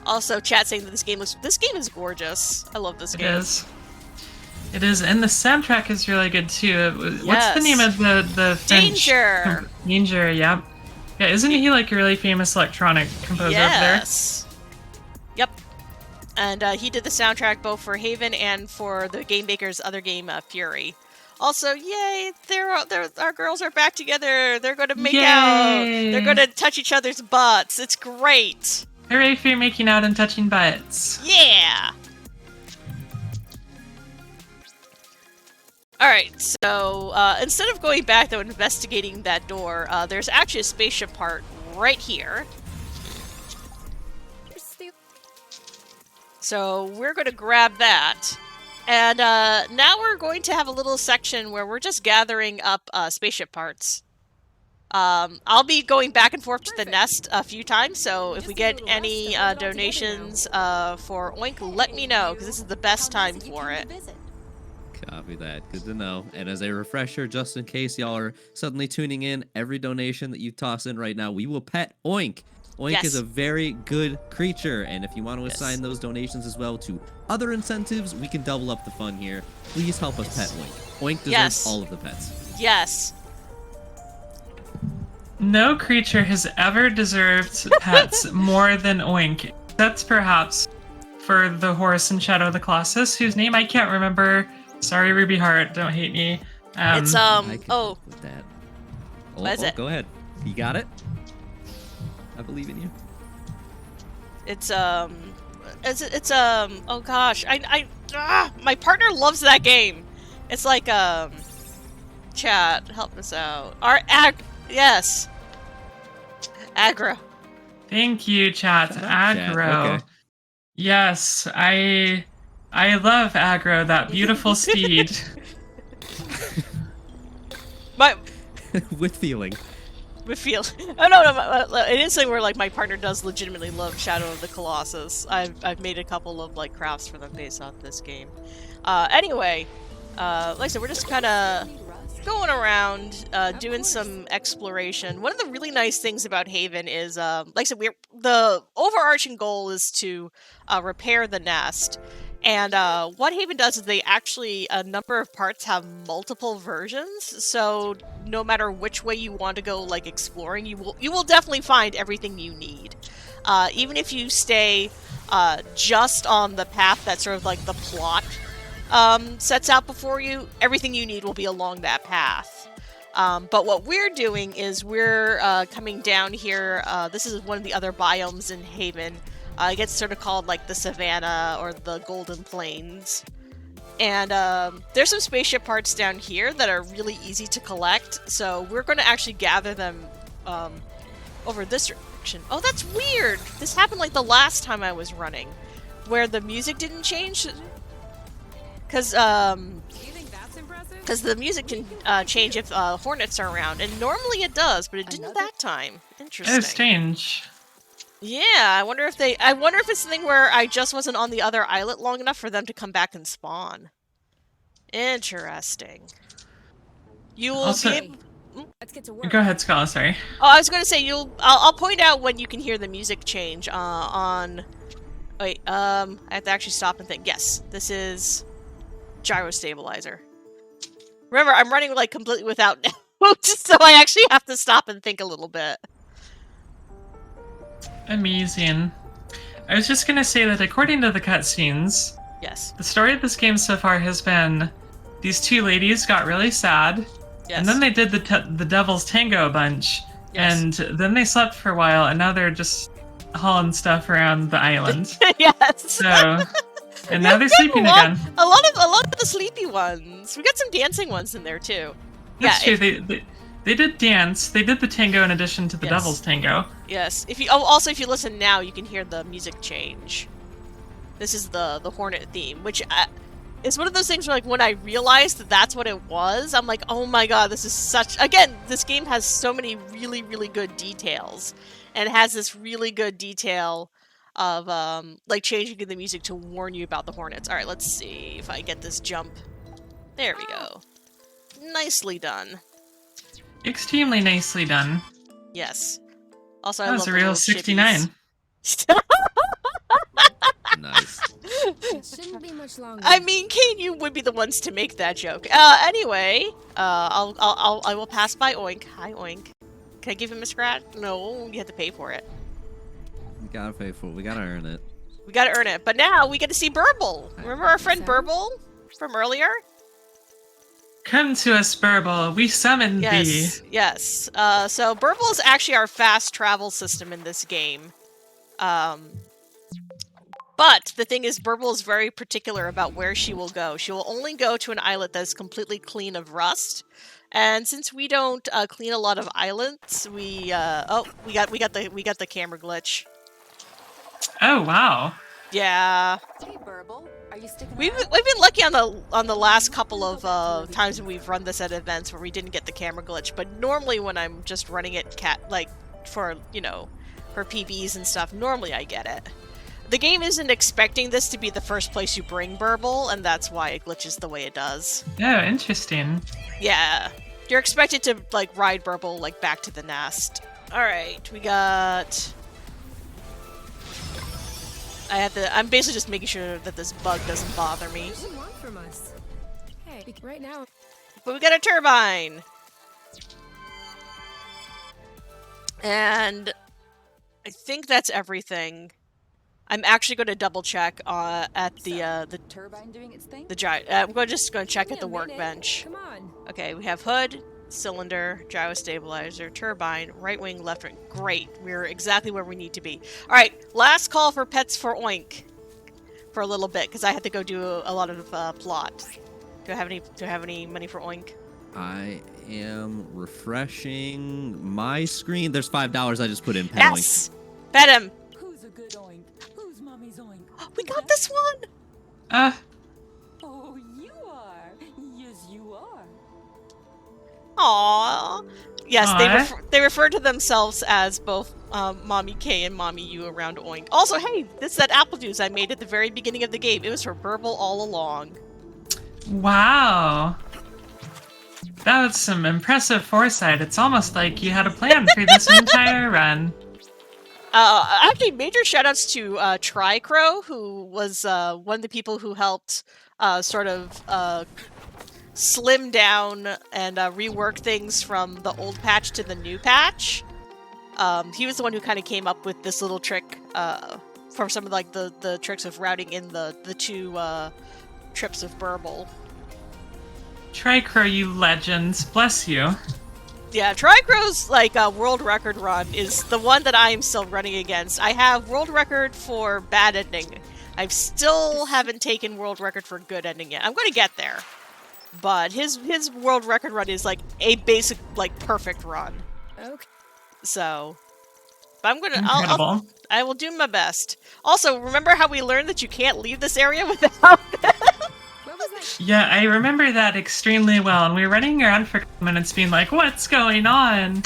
Also, chat saying that this game is gorgeous. I love this game. It is, and the soundtrack is really good too. What's the name of the French? Danger. Danger. Yep. Yeah, isn't he a really famous electronic composer Yes. Yep. And he did the soundtrack both for Haven and for the game maker's other game, Fury. Also, yay! Our girls are back together. They're going to make out. They're going to touch each other's butts. It's great. Hooray for making out and touching butts. Yeah. Alright, so instead of going back though and investigating that door, there's actually a spaceship part right here. So we're going to grab that. And now we're going to have a little section where we're just gathering up spaceship parts. I'll be going back and forth to the nest a few times, so if we get any donations for Oink, let me know, because this is the best time for it. Copy that. Good to know. And as a refresher, just in case y'all are suddenly tuning in, every donation that you toss in right now, we will pet Oink. Oink is a very good creature, and if you want to assign those donations as well to other incentives, we can double up the fun here. Please help us pet Oink. Oink deserves all of the pets. Yes. No creature has ever deserved pets more than Oink. That's perhaps for the horse in Shadow of the Colossus, whose name I can't remember. Sorry, Ruby Heart, don't hate me. It's with that. What is it? Go ahead. You got it. I believe in you. It's oh gosh, my partner loves that game. It's like chat, help us out. Yes. Aggro. Thank you, chat. Aggro. Okay. Yes, I love Aggro, that beautiful steed. My With feeling. feel. Oh no, it is something where like my partner does legitimately love Shadow of the Colossus. I've made a couple of like crafts for them based off this game. Anyway, like I said, we're just kind of going around, doing some exploration. One of the really nice things about Haven is, like I said, the overarching goal is to repair the nest. And what Haven does is they actually, a number of parts have multiple versions, so no matter which way you want to go, like exploring, you will definitely find everything you need. Even if you stay just on the path that sort of like the plot sets out before you, everything you need will be along that path. But what we're doing is we're coming down here. This is one of the other biomes in Haven. It gets sort of called like the Savannah or the Golden Plains. And there's some spaceship parts down here that are really easy to collect. So we're going to actually gather them over this direction. Oh, that's weird! This happened like the last time I was running, where the music didn't change. Because the music can change if hornets are around, and normally it does, but it didn't that time. Interesting. Oh, strange. Yeah, I wonder if it's something where I just wasn't on the other islet long enough for them to come back and spawn. Interesting. You will Also, be. Let's get to work. Go ahead, Scala. Sorry. Oh, I was going to say I'll point out when you can hear the music change on. Wait, I have to actually stop and think. Yes, this is gyro stabilizer. Remember, I'm running like completely without notes, so I actually have to stop and think a little bit. Amazing. I was just gonna say that according to the cutscenes, Yes. the story of this game so far has been these two ladies got really sad, Yes. and then they did the Devil's Tango a bunch, Yes. and then they slept for a while, and now they're just hauling stuff around the island. Yes. So, and now they're sleeping again. A lot of the sleepy ones. We got some dancing ones in there too. That's yeah. true. They did dance. They did the tango in addition to the Yes. Devil's Tango. Yes. Also if you listen now, you can hear the music change. This is the Hornet theme, which is one of those things where, like, when I realized that that's what it was, I'm like, oh my god, this is such. Again, this game has so many really, really good details, and it has this really good detail of like changing the music to warn you about the Hornets. All right, let's see if I get this jump. There we go. Nicely done. Extremely nicely done. Yes. Also, I That love was a the real little 69. chippies. Nice. It shouldn't be much longer. I mean, Kane, you would be the ones to make that joke. Anyway, I will pass by Oink. Hi, Oink. Can I give him a scratch? No, you have to pay for it. We gotta pay for it. We gotta earn it. We gotta earn it. But now we get to see Burble. Remember our friend Burble from earlier? Come to us, Burble. We summoned thee. Yes. So Burble is actually our fast travel system in this game. But the thing is, Burble is very particular about where she will go. She will only go to an islet that is completely clean of rust. And since we don't clean a lot of islands, we got the camera glitch. Oh, wow. Yeah. Hey, Burble, are you sticking We've around? been lucky on the last couple of times when we've run this at events where we didn't get the camera glitch. But normally when I'm just running it for PBs and stuff, normally I get it. The game isn't expecting this to be the first place you bring Burble, and that's why it glitches the way it does. Oh, interesting. Yeah. You're expected to, like, ride Burble, like, back to the nest. Alright, we got... I'm basically just making sure that this bug doesn't bother me. What do you want from us? Hey, right now. But we got a turbine! And I think that's everything. I'm actually going to double check at the Turbine doing its thing? I'm just going to check at the Give me a minute. workbench. Come on. Okay, we have hood, cylinder, gyro stabilizer, turbine, right wing, left wing. Great, we're exactly where we need to be. All right, last call for pets for Oink for a little bit because I have to go do a lot of plot. Do I have any money for Oink? I am refreshing my screen. There's $5 I just put in. Pedaling. Yes, pet him. Who's a good oink? Who's mommy's oink? We got this one. Oh, you are. Yes, you are. Aww. Yes, Aw. they refer to themselves as both Mommy K and Mommy U around Oink. Also, hey, this is that apple juice I made at the very beginning of the game. It was for Burble all along. Wow. That was some impressive foresight. It's almost like you had a plan for this entire run. Actually, major shoutouts to Tricrow, who was one of the people who helped sort of slim down and rework things from the old patch to the new patch. He was the one who kind of came up with this little trick for some of like the tricks of routing in the two trips of Burble. Tricrow, you legends. Bless you. Yeah, Tricrow's like world record run is the one that I am still running against. I have world record for bad ending. I still haven't taken world record for good ending yet. I'm going to get there. But his world record run is like a basic, like, perfect run. Okay. So, but I'm gonna, Incredible. I will do my best. Also, remember how we learned that you can't leave this area without What was that? Yeah, I remember that extremely well, and we were running around for a couple minutes being like, what's going on?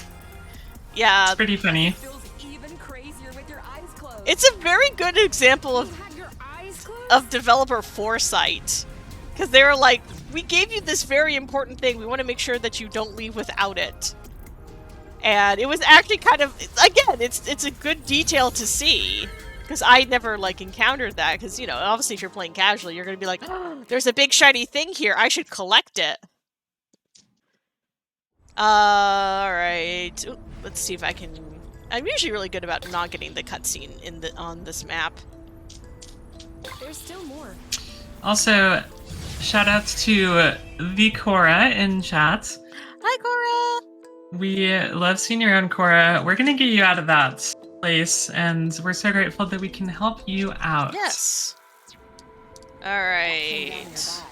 Yeah, It's pretty funny. Feels even crazier with your eyes closed. it's a very good example You of had your eyes closed? developer foresight. Because they were like, we gave you this very important thing, we want to make sure that you don't leave without it. And it was actually kind of, again, it's a good detail to see. Because I never, like, encountered that. Because, you know, obviously if you're playing casually, you're going to be like, oh, there's a big shiny thing here, I should collect it. Alright. Let's see if I can... I'm usually really good about not getting the cutscene on this map. There's still more. Also, shout outs to the Cora in chat. Hi, Cora! We love seeing you around, Cora. We're gonna get you out of that place, and we're so grateful that we can help you out. Yes. Alright.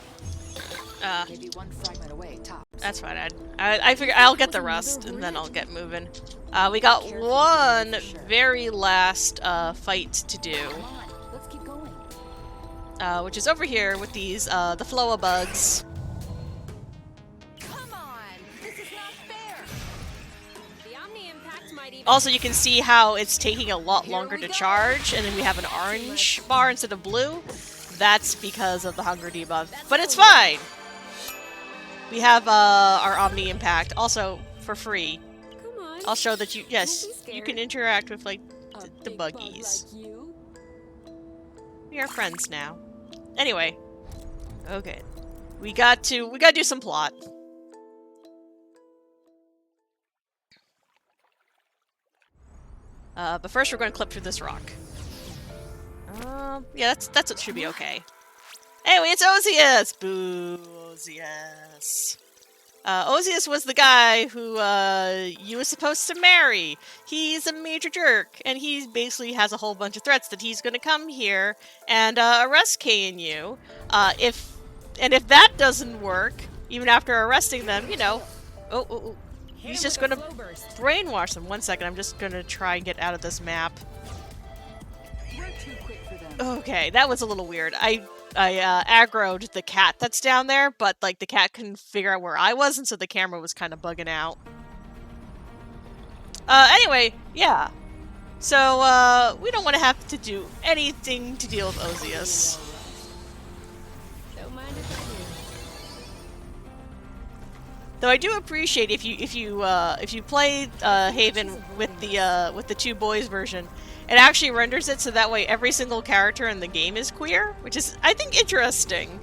Maybe one fragment away, tops. That's fine. I figure I'll get the rest, and then I'll get moving. We got one very last fight to do, Come on, let's keep going. which is over here with these the Floa bugs. Come on! This is not fair! The Omni Impact might even... Also, you can see how it's taking a lot longer to charge, and then we have an orange bar instead of blue. That's because of the hunger debuff, but it's fine. We have our Omni Impact also for free. Come on. I'll show that you, yes, Don't be you can scared. interact with, like, A the big bug buggies. like you? We are friends now. Anyway. Okay. We gotta do some plot. But first we're gonna clip through this rock. Yeah, that's what should be okay. Anyway, it's Ozius! Boo, Ozius. Ozius was the guy who, you were supposed to marry. He's a major jerk, and he basically has a whole bunch of threats that he's gonna come here and, arrest Kay and you. If that doesn't work, even after arresting them, you know, he's just gonna brainwash them. 1 second, I'm just gonna try and get out of this map. We're too quick for them. Okay, that was a little weird. I aggroed the cat that's down there, but, like, the cat couldn't figure out where I was, and so the camera was kind of bugging out. Anyway, yeah. So, we don't want to have to do anything to deal with Ozius. Don't mind if I do. Though I do appreciate if you play Haven with the two boys version, it actually renders it so that way every single character in the game is queer, which is, I think, interesting.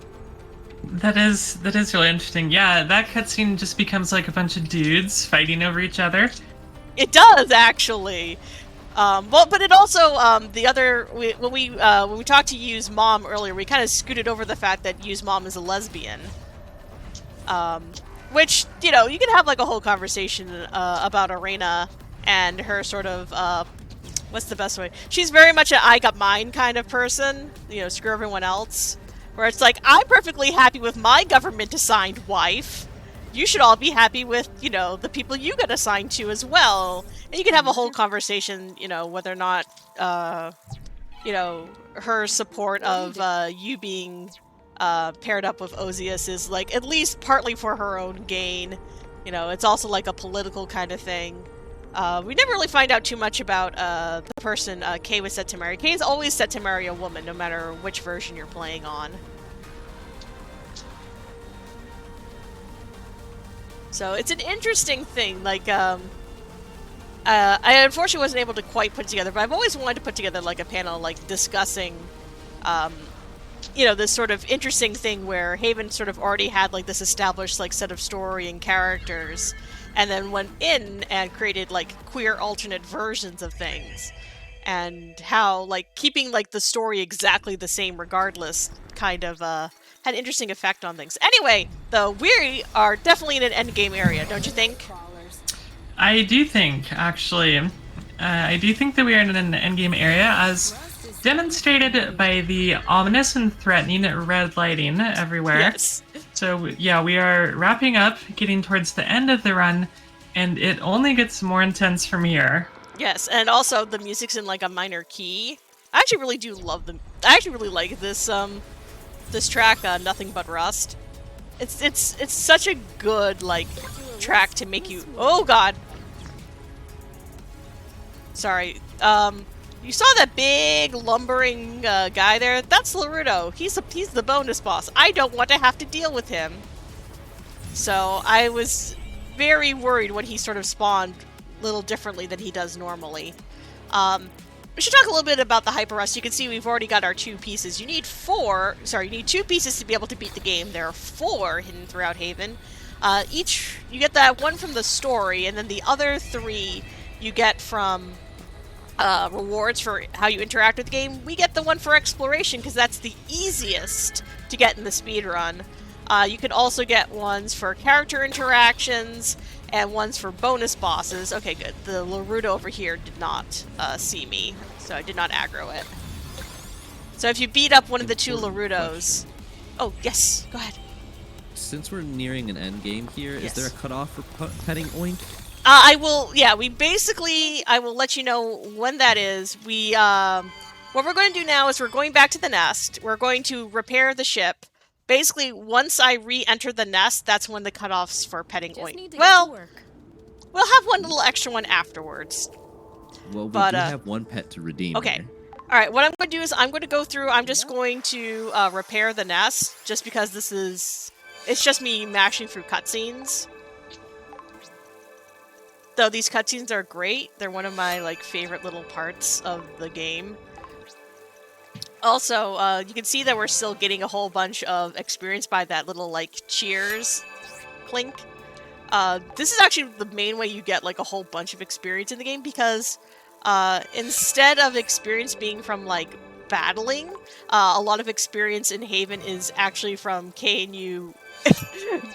That is really interesting. Yeah, that cutscene just becomes like a bunch of dudes fighting over each other. It does, actually. But it also when we talked to Yu's mom earlier, we kind of scooted over the fact that Yu's mom is a lesbian. Which, you know, you can have like a whole conversation about Arena and her sort of what's the best way? She's very much an I got mine kind of person, you know, screw everyone else. Where it's like, I'm perfectly happy with my government-assigned wife. You should all be happy with, you know, the people you get assigned to as well. And you can have a whole conversation, you know, whether or not, you know, her support of you being paired up with Ozius is, like, at least partly for her own gain. You know, it's also like a political kind of thing. We never really find out too much about the person Kay was set to marry. Kay's always set to marry a woman, no matter which version you're playing on. So it's an interesting thing. Like, I unfortunately wasn't able to quite put it together, but I've always wanted to put together like a panel, like discussing, you know, this sort of interesting thing where Haven sort of already had like this established like set of story and characters, and then went in and created like queer alternate versions of things, and how like keeping like the story exactly the same regardless kind of had an interesting effect on things. Anyway, though, we are definitely in an endgame area, don't you think? I do think, actually, I do think that we are in an endgame area, as demonstrated by the ominous and threatening red lighting everywhere. Yes. So, yeah, we are wrapping up, getting towards the end of the run, and it only gets more intense from here. Yes, and also the music's in like a minor key. I actually really do love them. I actually really like this this track, Nothing But Rust. It's such a good like track to make you. Oh God. Sorry. You saw that big lumbering guy there? That's Larudo. He's the bonus boss. I don't want to have to deal with him. So I was very worried when he sort of spawned a little differently than he does normally. We should talk a little bit about the Hyper Rust. You can see we've already got our 2 pieces. You need 2 pieces to be able to beat the game. There are 4 hidden throughout Haven. You get that one from the story, and then the other 3 you get from rewards for how you interact with the game. We get the one for exploration because that's the easiest to get in the speedrun. You can also get ones for character interactions and ones for bonus bosses. Okay, good. The Larudo over here did not see me, so I did not aggro it. So if you beat up one of the 2 Larudos... Oh, yes, go ahead. Since we're nearing an end game here, Yes. is there a cutoff for petting Oink? I will let you know when that is. What we're going to do now is we're going back to the nest. We're going to repair the ship. Basically, once I re-enter the nest, that's when the cutoffs for petting Just need Oink. to get Well, to work. we'll have one little extra one afterwards. Well, we But, do have one pet to redeem. Okay. There. Alright, what I'm going to do is I'm going to go through, I'm just going to repair the nest, just because it's just me mashing through cutscenes. Though these cutscenes are great, they're one of my like favorite little parts of the game. Also, you can see that we're still getting a whole bunch of experience by that little like cheers clink. This is actually the main way you get like a whole bunch of experience in the game, because instead of experience being from like battling, a lot of experience in Haven is actually from Kay and you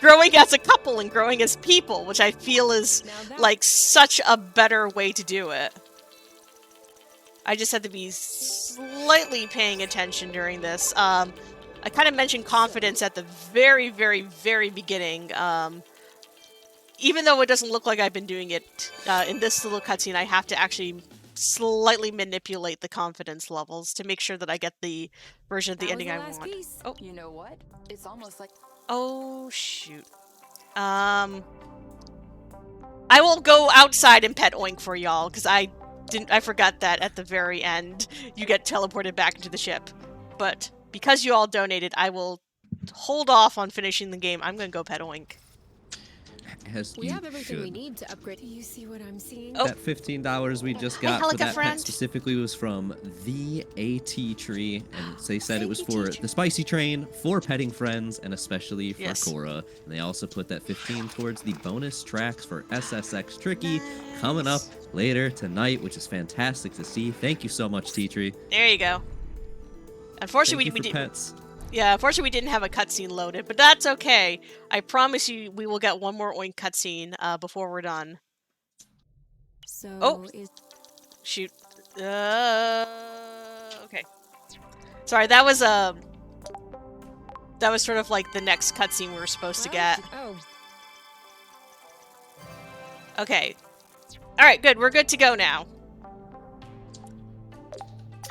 growing as a couple and growing as people, which I feel is like such a better way to do it. I just had to be slightly paying attention during this. I kind of mentioned confidence at the very, very, very beginning. Even though it doesn't look like I've been doing it in this little cutscene, I have to actually slightly manipulate the confidence levels to make sure that I get the version of the ending I want. Oh, You know what? It's almost like oh shoot. I will go outside and pet Oink for y'all, because I forgot that at the very end you get teleported back into the ship. But because you all donated, I will hold off on finishing the game. I'm gonna go pet Oink. As We you have everything we should. need to upgrade. Do you see what I'm seeing? Oh. That $15 we just Hi, got for Helica that friend. pet specifically was from the AT Tree, and they said it was Thank you, for teacher. the Spicy Train, for petting friends, and especially for Yes. Cora. And they also put that 15 towards the bonus tracks for SSX Tricky coming up later tonight, which is fantastic to see. Thank you so much, T Tree. There you go. Unfortunately, Thank we you for didn't. pets. Yeah, unfortunately, we didn't have a cutscene loaded, but that's okay. I promise you, we will get one more Oink cutscene before we're done. So Oh. is Shoot. Okay. Sorry, that was sort of like the next cutscene we were supposed to get. Oh, Okay. All right, good. We're good to go now.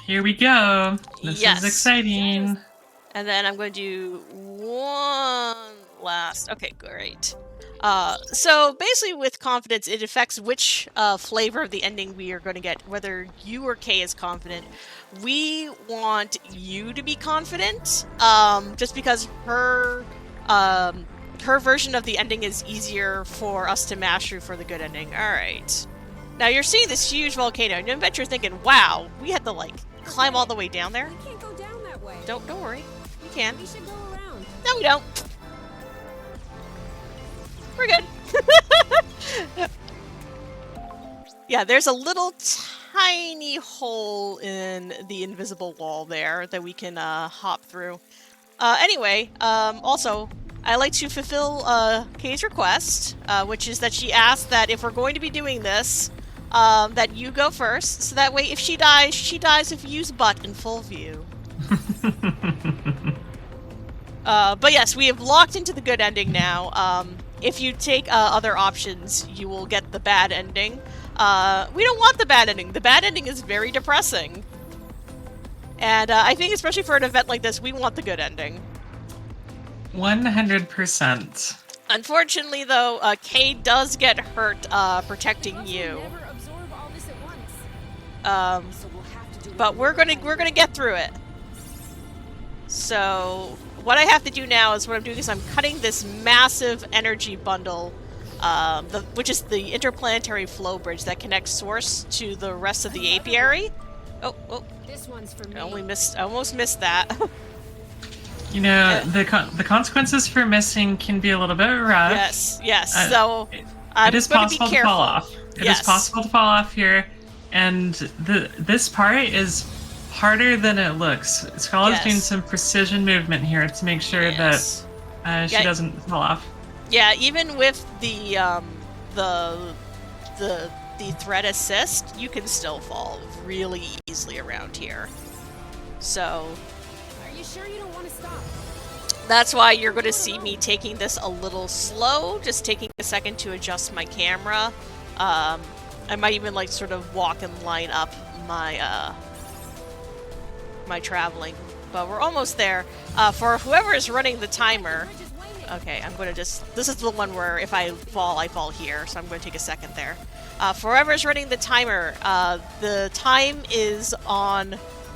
Here we go. This Yes. is exciting. And then I'm going to do one last. Okay, great. So basically, with confidence, it affects which flavor of the ending we are going to get, whether you or Kay is confident. We want you to be confident, just because her version of the ending is easier for us to master for the good ending. All right. Now you're seeing this huge volcano, and I bet you're thinking, "Wow, we had to like climb all the way down there." We can't go down that way. Don't worry, we can. We should go around. No, we don't. We're good. Yeah, there's a little tiny hole in the invisible wall there that we can hop through. Anyway, also, I like to fulfill Kay's request, which is that she asked that if we're going to be doing this, that you go first, so that way if she dies if you use butt in full view. But yes, we have locked into the good ending now. If you take other options, you will get the bad ending. We don't want the bad ending. The bad ending is very depressing. And I think especially for an event like this, we want the good ending. 100%. Unfortunately, though, Kay does get hurt protecting you. Never absorb all this at once. So we'll have to do But we're gonna get through it. So what I have to do now is I'm cutting this massive energy bundle, which is the interplanetary flow bridge that connects Source to the rest of the apiary. Oh, This one's for me. I almost missed that. You know, the consequences for missing can be a little bit rough. Yes. So It I'm is going to be possible to careful. fall off. It is Yes. possible to fall off here, and this part is harder than it looks. Schala's Yes. doing some precision movement here to make sure Yes. that she Yeah. doesn't fall off. Yeah, even with the thread assist, you can still fall really easily around here. So Are you sure you don't want to stop? that's why you're going to see me taking this a little slow, just taking a second to adjust my camera. I might even like sort of walk and line up my my traveling, but we're almost there. For whoever is running the timer, Bridge is waiting. okay, I'm gonna this is the one where if I fall here, so I'm gonna take a second there. For whoever's running the timer, the time is on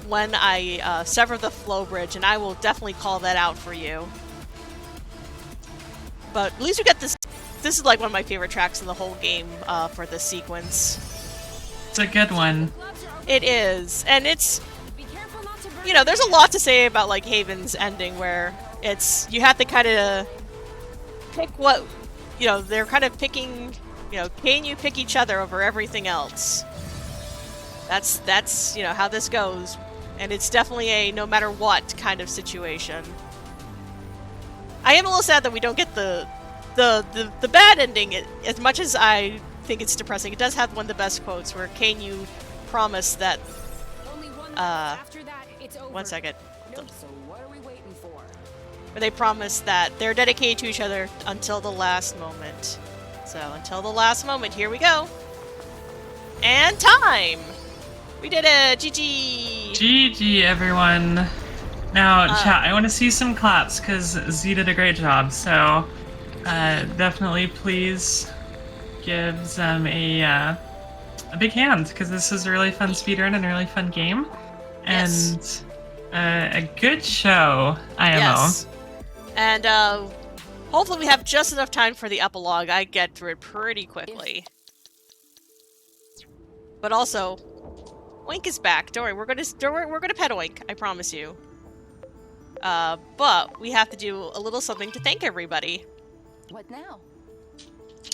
when I sever the flow bridge, and I will definitely call that out for you. But at least we got this. This is like one of my favorite tracks in the whole game for this sequence. It's a good one. Gloves are open. It is, and it's, Be careful not to burn you know, there's a your lot to say about like Haven's ending, where it's you have to kind of pick what, you know, they're kind of picking, you know, can you pick each other over everything else? That's you know how this goes, and it's definitely a no matter what kind of situation. I am a little sad that we don't get the bad ending. As much as I think it's depressing, it does have one of the best quotes where Kane, you promise that. Only one left. Uh, After that, it's over. One second. So what are we waiting for? Where they promise that they're dedicated to each other until the last moment. So until the last moment, here we go. And time. We did it. GG. GG, everyone. Now, chat, Uh, I want to see some claps because Z did a great job. So, definitely please give them a big hand because this is a really fun speedrun and a really fun game. Yes. And a good show, IMO. Yes. And hopefully we have just enough time for the epilogue. I get through it pretty quickly. But also, Oink is back. Don't worry, we're gonna pet Oink. I promise you. But we have to do a little something to thank everybody. What now?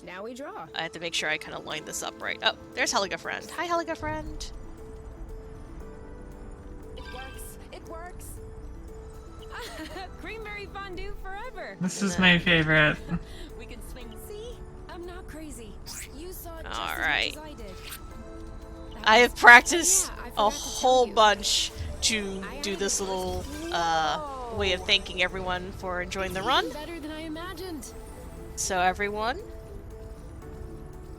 Now we draw. I have to make sure I kind of line this up right. Oh, there's Helga Friend. Hi, Helga Friend. It works. It works. Creamberry fondue forever. This is my favorite. We can swing. See? I'm not crazy. You saw it just All as right. much as I did. I have practiced Yeah, I a forgot to whole tell you. bunch to do this little way of thanking everyone for enjoying the run. Better than I imagined. So everyone,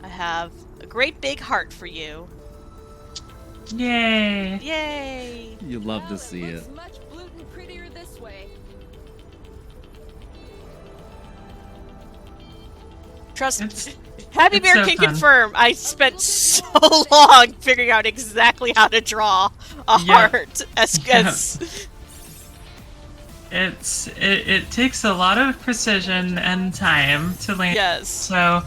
I have a great big heart for you. Yay! Yay! You love to see it. Looks much gluten prettier this way. Trust Happy it's Bear so can fun. confirm. I spent so long figuring out exactly how to draw a Yeah. heart. Yeah. It takes a lot of precision and time to land. Yes. So,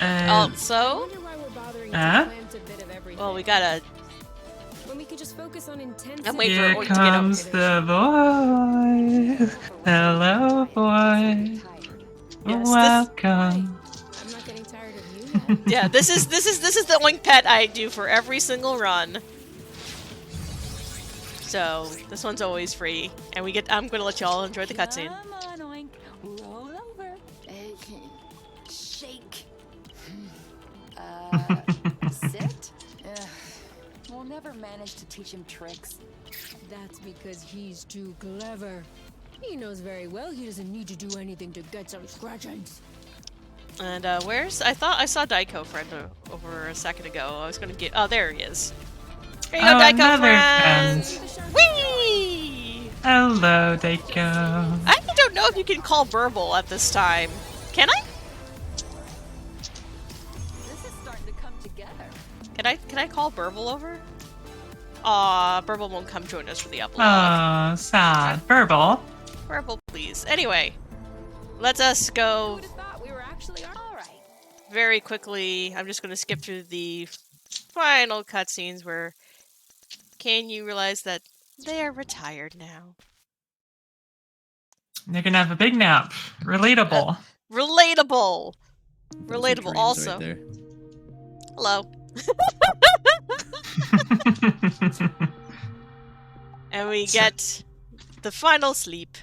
Also, Wonder why we're bothering to Huh? plant a bit of everything. well, we gotta. When we could just focus on intensity. I'm waiting for here Oink to get up. comes the boy. Hello, boy. Yes, Welcome. I'm not getting tired of you yet. Yeah, this is the Oink pet I do for every single run. So this one's always free, and I'm gonna let y'all enjoy the cutscene. Come on, Oink. Roll over. Shake. Sit? Ugh. We'll never manage to teach him tricks. That's because he's too clever. He knows very well he doesn't need to do anything to get some scratchings. And where's? I thought I saw Daiko friend over a second ago. I was gonna get. Oh, there he is. Here you go, Daiko another friend. Whee! Hello, Daiko. I actually don't know if you can call Burble at this time. Can I? This is starting to come together. Can I call Burble over? Aw, Burble won't come join us for the epilogue. Oh, sad. Verbal. Burble, please. Anyway, let us go Who would have thought we were actually All right. very quickly. I'm just going to skip through the final cutscenes where can you realize that they are retired now. They're gonna have a big nap. Relatable. Relatable. Those are Relatable dreams also. Right there. Hello. And we get the final sleep,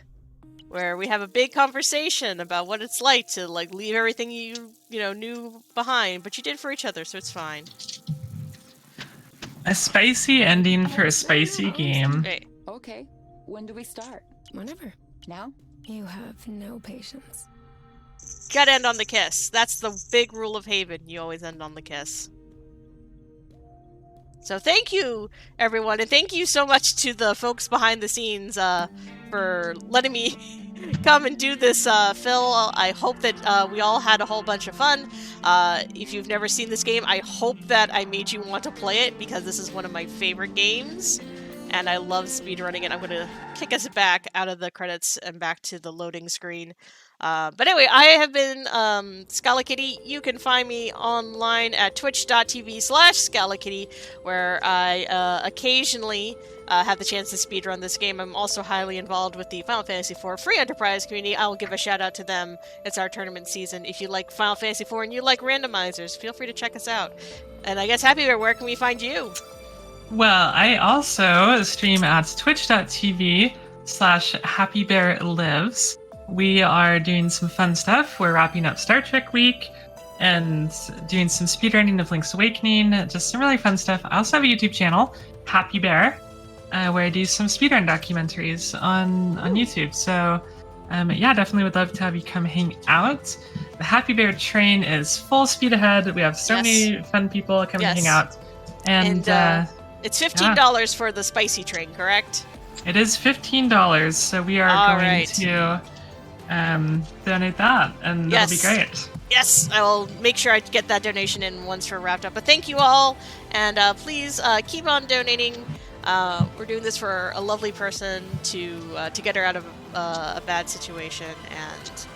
where we have a big conversation about what it's like to leave everything you knew behind, but you did for each other, so it's fine. A spicy ending for a spicy game. Hey, Okay. When do we start? Whenever. Now? You have no patience. gotta end on the kiss. That's the big rule of Haven. You always end on the kiss. So thank you, everyone, and thank you so much to the folks behind the scenes for letting me come and do this, Phil. I hope that we all had a whole bunch of fun. If you've never seen this game, I hope that I made you want to play it, because this is one of my favorite games, and I love speedrunning it. I'm going to kick us back out of the credits and back to the loading screen. But anyway, I have been SchalaKitty. You can find me online at twitch.tv/SchalaKitty, where I occasionally have the chance to speedrun this game. I'm also highly involved with the Final Fantasy IV Free Enterprise community. I will give a shout out to them. It's our tournament season. If you like Final Fantasy IV and you like randomizers, feel free to check us out. And I guess, Happy Bear, where can we find you? Well, I also stream at twitch.tv/HappyBearLives. We are doing some fun stuff. We're wrapping up Star Trek Week and doing some speedrunning of Link's Awakening, just some really fun stuff. I also have a YouTube channel, Happy Bear, where I do some speedrun documentaries on YouTube. So, yeah, definitely would love to have you come hang out. The Happy Bear train is full speed ahead. We have so many fun people coming to hang out. And it's $15 for the spicy train, correct? it is $15, so we are going to donate that, and that'll be great. Yes, I will make sure I get that donation in once we're wrapped up. But thank you all, and please keep on donating. We're doing this for a lovely person to get her out of a bad situation, and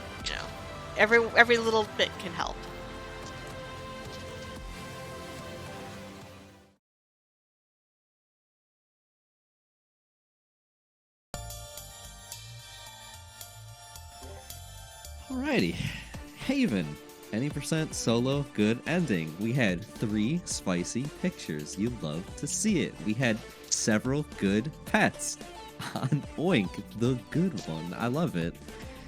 every little bit can help. Alrighty. Haven. Any percent solo good ending. We had 3 spicy pictures. You'd love to see it. We had several good pets on Oink, the good one. I love it.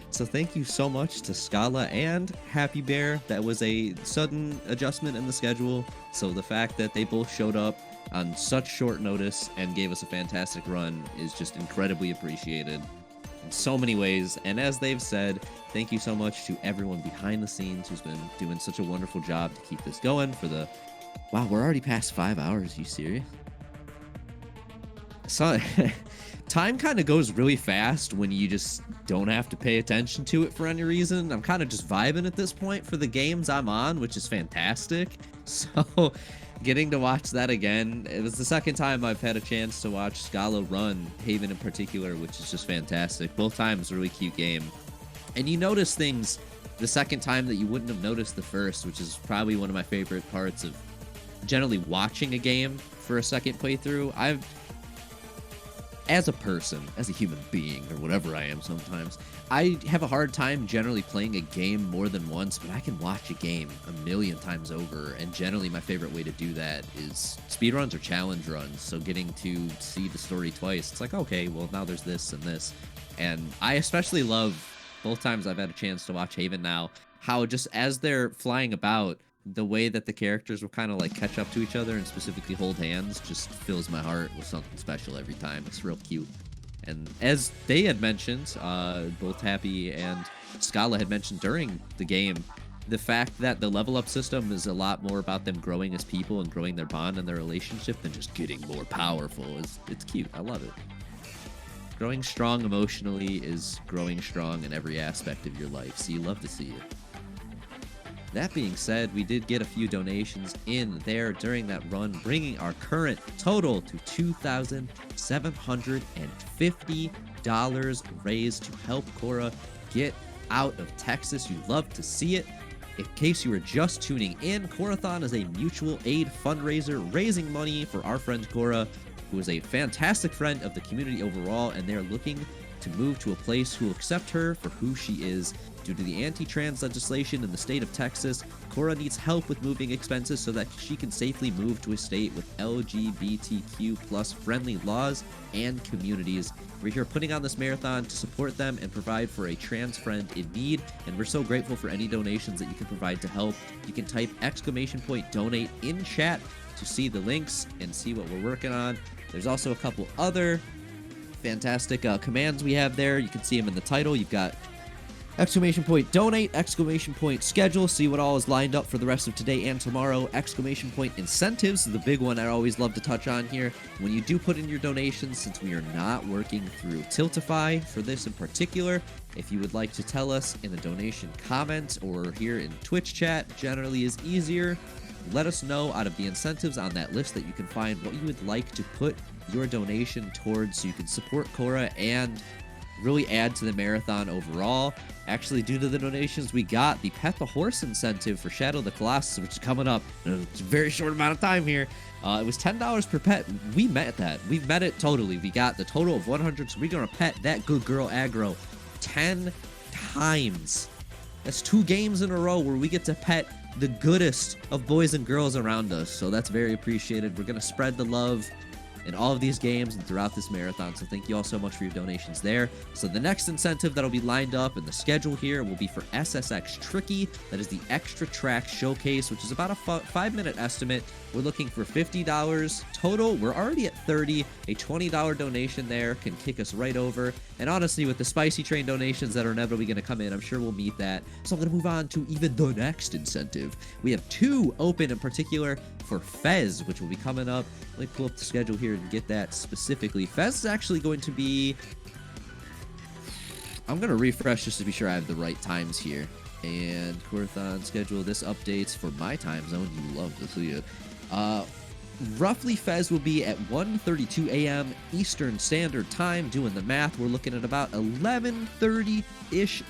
So thank you so much to Schala and Happy Bear. That was a sudden adjustment in the schedule. So the fact that they both showed up on such short notice and gave us a fantastic run is just incredibly appreciated in so many ways. And as they've said, thank you so much to everyone behind the scenes who's been doing such a wonderful job to keep this going for the... Wow, we're already past 5 hours. You serious? So time kind of goes really fast when you just don't have to pay attention to it for any reason. I'm kind of just vibing at this point for the games I'm on, which is fantastic. So getting to watch that again, it was the second time I've had a chance to watch Schala run Haven in particular, which is just fantastic. Both times a really cute game. And you notice things the second time that you wouldn't have noticed the first, which is probably one of my favorite parts of generally watching a game for a second playthrough. As a person, as a human being, or whatever I am sometimes, I have a hard time generally playing a game more than once, but I can watch a game a million times over, and generally my favorite way to do that is speedruns or challenge runs, so getting to see the story twice, it's like, okay, well, now there's this and this, and I especially love, both times I've had a chance to watch Haven now, how just as they're flying about, the way that the characters will kind of like catch up to each other and specifically hold hands just fills my heart with something special every time. It's real cute. And as they had mentioned, both Happy and Schala had mentioned during the game, the fact that the level up system is a lot more about them growing as people and growing their bond and their relationship than just getting more powerful. It's cute. I love it. Growing strong emotionally is growing strong in every aspect of your life, so you love to see it. That being said, we did get a few donations in there during that run, bringing our current total to $2,750 raised to help Cora get out of Texas. You love to see it. In case you were just tuning in, Corathon is a mutual aid fundraiser raising money for our friend Cora, who is a fantastic friend of the community overall, and they're looking to move to a place who will accept her for who she is. Due to the anti-trans legislation in the state of Texas, Cora needs help with moving expenses so that she can safely move to a state with LGBTQ plus friendly laws and communities. We're here putting on this marathon to support them and provide for a trans friend in need, and we're so grateful for any donations that you can provide to help. You can type !donate in chat to see the links and see what we're working on. There's also a couple other fantastic commands we have there. You can see them in the title. You've got !donate, !schedule, see what all is lined up for the rest of today and tomorrow, !incentives, the big one I always love to touch on here. When you do put in your donations, since we are not working through Tiltify for this in particular, if you would like to tell us in a donation comment or here in Twitch chat, generally is easier, let us know out of the incentives on that list that you can find what you would like to put your donation towards so you can support Cora and really add to the marathon overall. Actually, due to the donations, we got the Pet the Horse incentive for Shadow the Colossus, which is coming up in a very short amount of time here. It was $10 per pet. We met that. We've met it totally. We got the total of 100, so we're going to pet that good girl aggro 10 times. That's 2 games in a row where we get to pet the goodest of boys and girls around us, so that's very appreciated. We're going to spread the love in all of these games and throughout this marathon, so thank you all so much for your donations there. So the next incentive that'll be lined up in the schedule here will be for SSX Tricky. That is the Extra Track Showcase, which is about a 5-minute estimate. We're looking for $50 total. We're already at $30. A $20 donation there can kick us right over. And honestly, with the Spicy Train donations that are inevitably going to come in, I'm sure we'll meet that. So I'm going to move on to even the next incentive. We have 2 open in particular for Fez, which will be coming up. Let me pull up the schedule here and get that specifically. Fez is actually going to be... I'm going to refresh just to be sure I have the right times here. And Corathon schedule, this updates for my time zone. You love to see it. Roughly, Fez will be at 1:32 a.m. Eastern Standard Time. Doing the math, we're looking at about 11:30-ish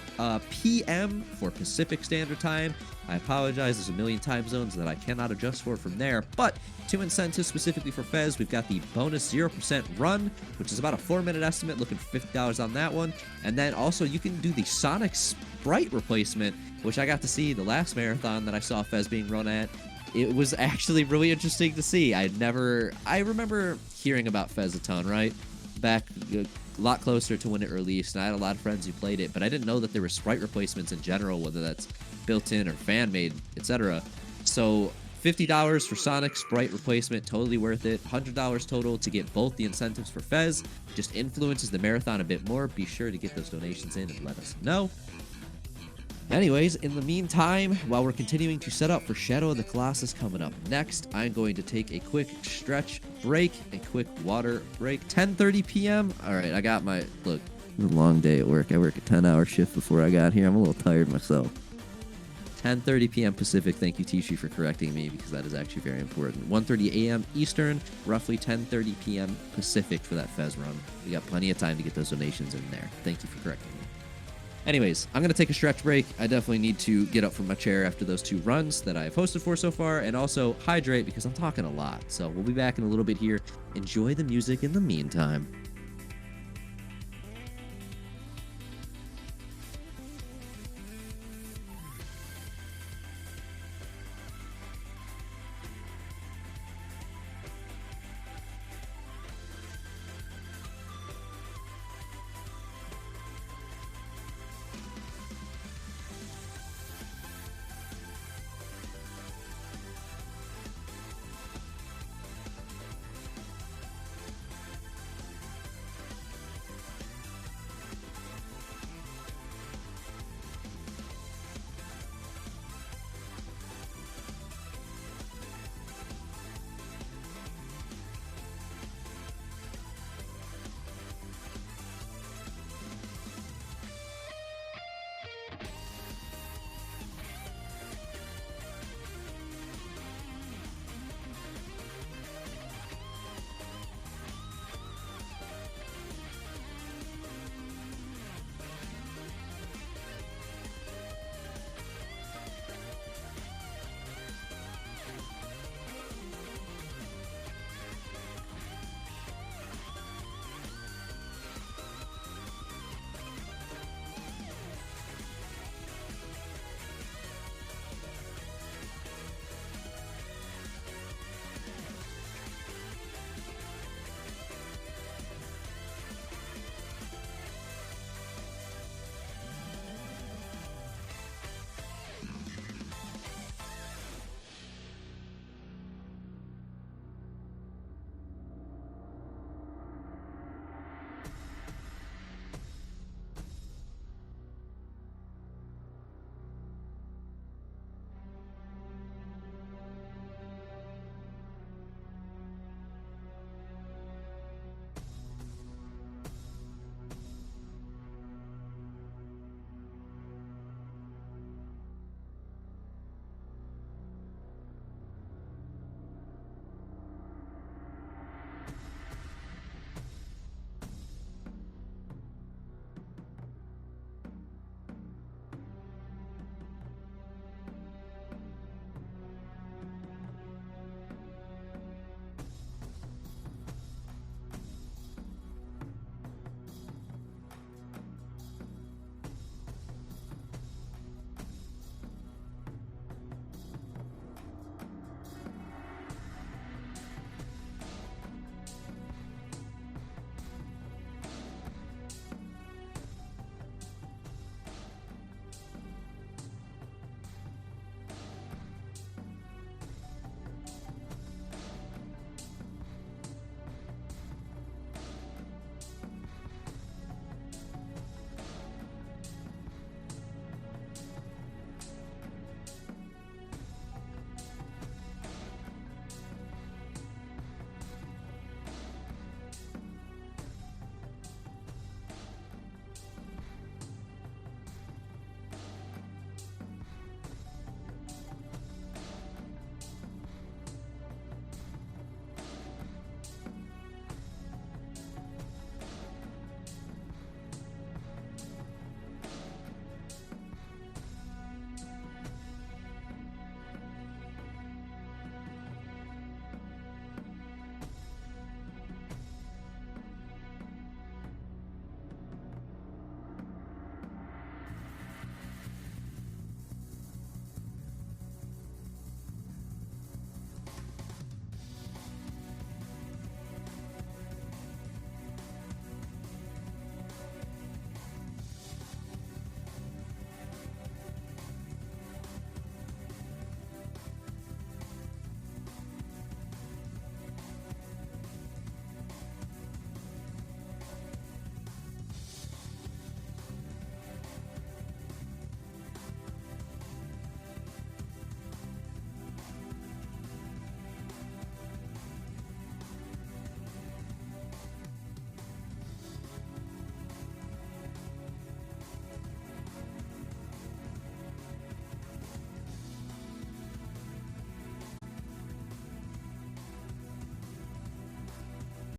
p.m. for Pacific Standard Time. I apologize, there's a million time zones that I cannot adjust for from there, but 2 incentives specifically for Fez. We've got the bonus 0% run, which is about a 4-minute estimate, looking for $50 on that one. And then also you can do the Sonic Sprite replacement, which I got to see the last marathon that I saw Fez being run at. It was actually really interesting to see. I remember hearing about Fez a ton, right? Back a lot closer to when it released, and I had a lot of friends who played it, but I didn't know that there were sprite replacements in general, whether that's built-in or fan-made, etc. So $50 for Sonic Sprite replacement, totally worth it. $100 total to get both the incentives for Fez. Just influences the marathon a bit more. Be sure to get those donations in and let us know. Anyways, in the meantime, while we're continuing to set up for Shadow of the Colossus coming up next, I'm going to take a quick stretch break, a quick water break. 10:30 p.m. All right, I got my look. It was a long day at work. I work a 10-hour shift before I got here. I'm a little tired myself. 10:30 p.m. Pacific. Thank you, Tishy, for correcting me because that is actually very important. 1:30 a.m. Eastern, roughly 10:30 p.m. Pacific for that Fez run. We got plenty of time to get those donations in there. Thank you for correcting me. Anyways, I'm going to take a stretch break. I definitely need to get up from my chair after those 2 runs that I've hosted for so far, and also hydrate because I'm talking a lot. So we'll be back in a little bit here. Enjoy the music in the meantime.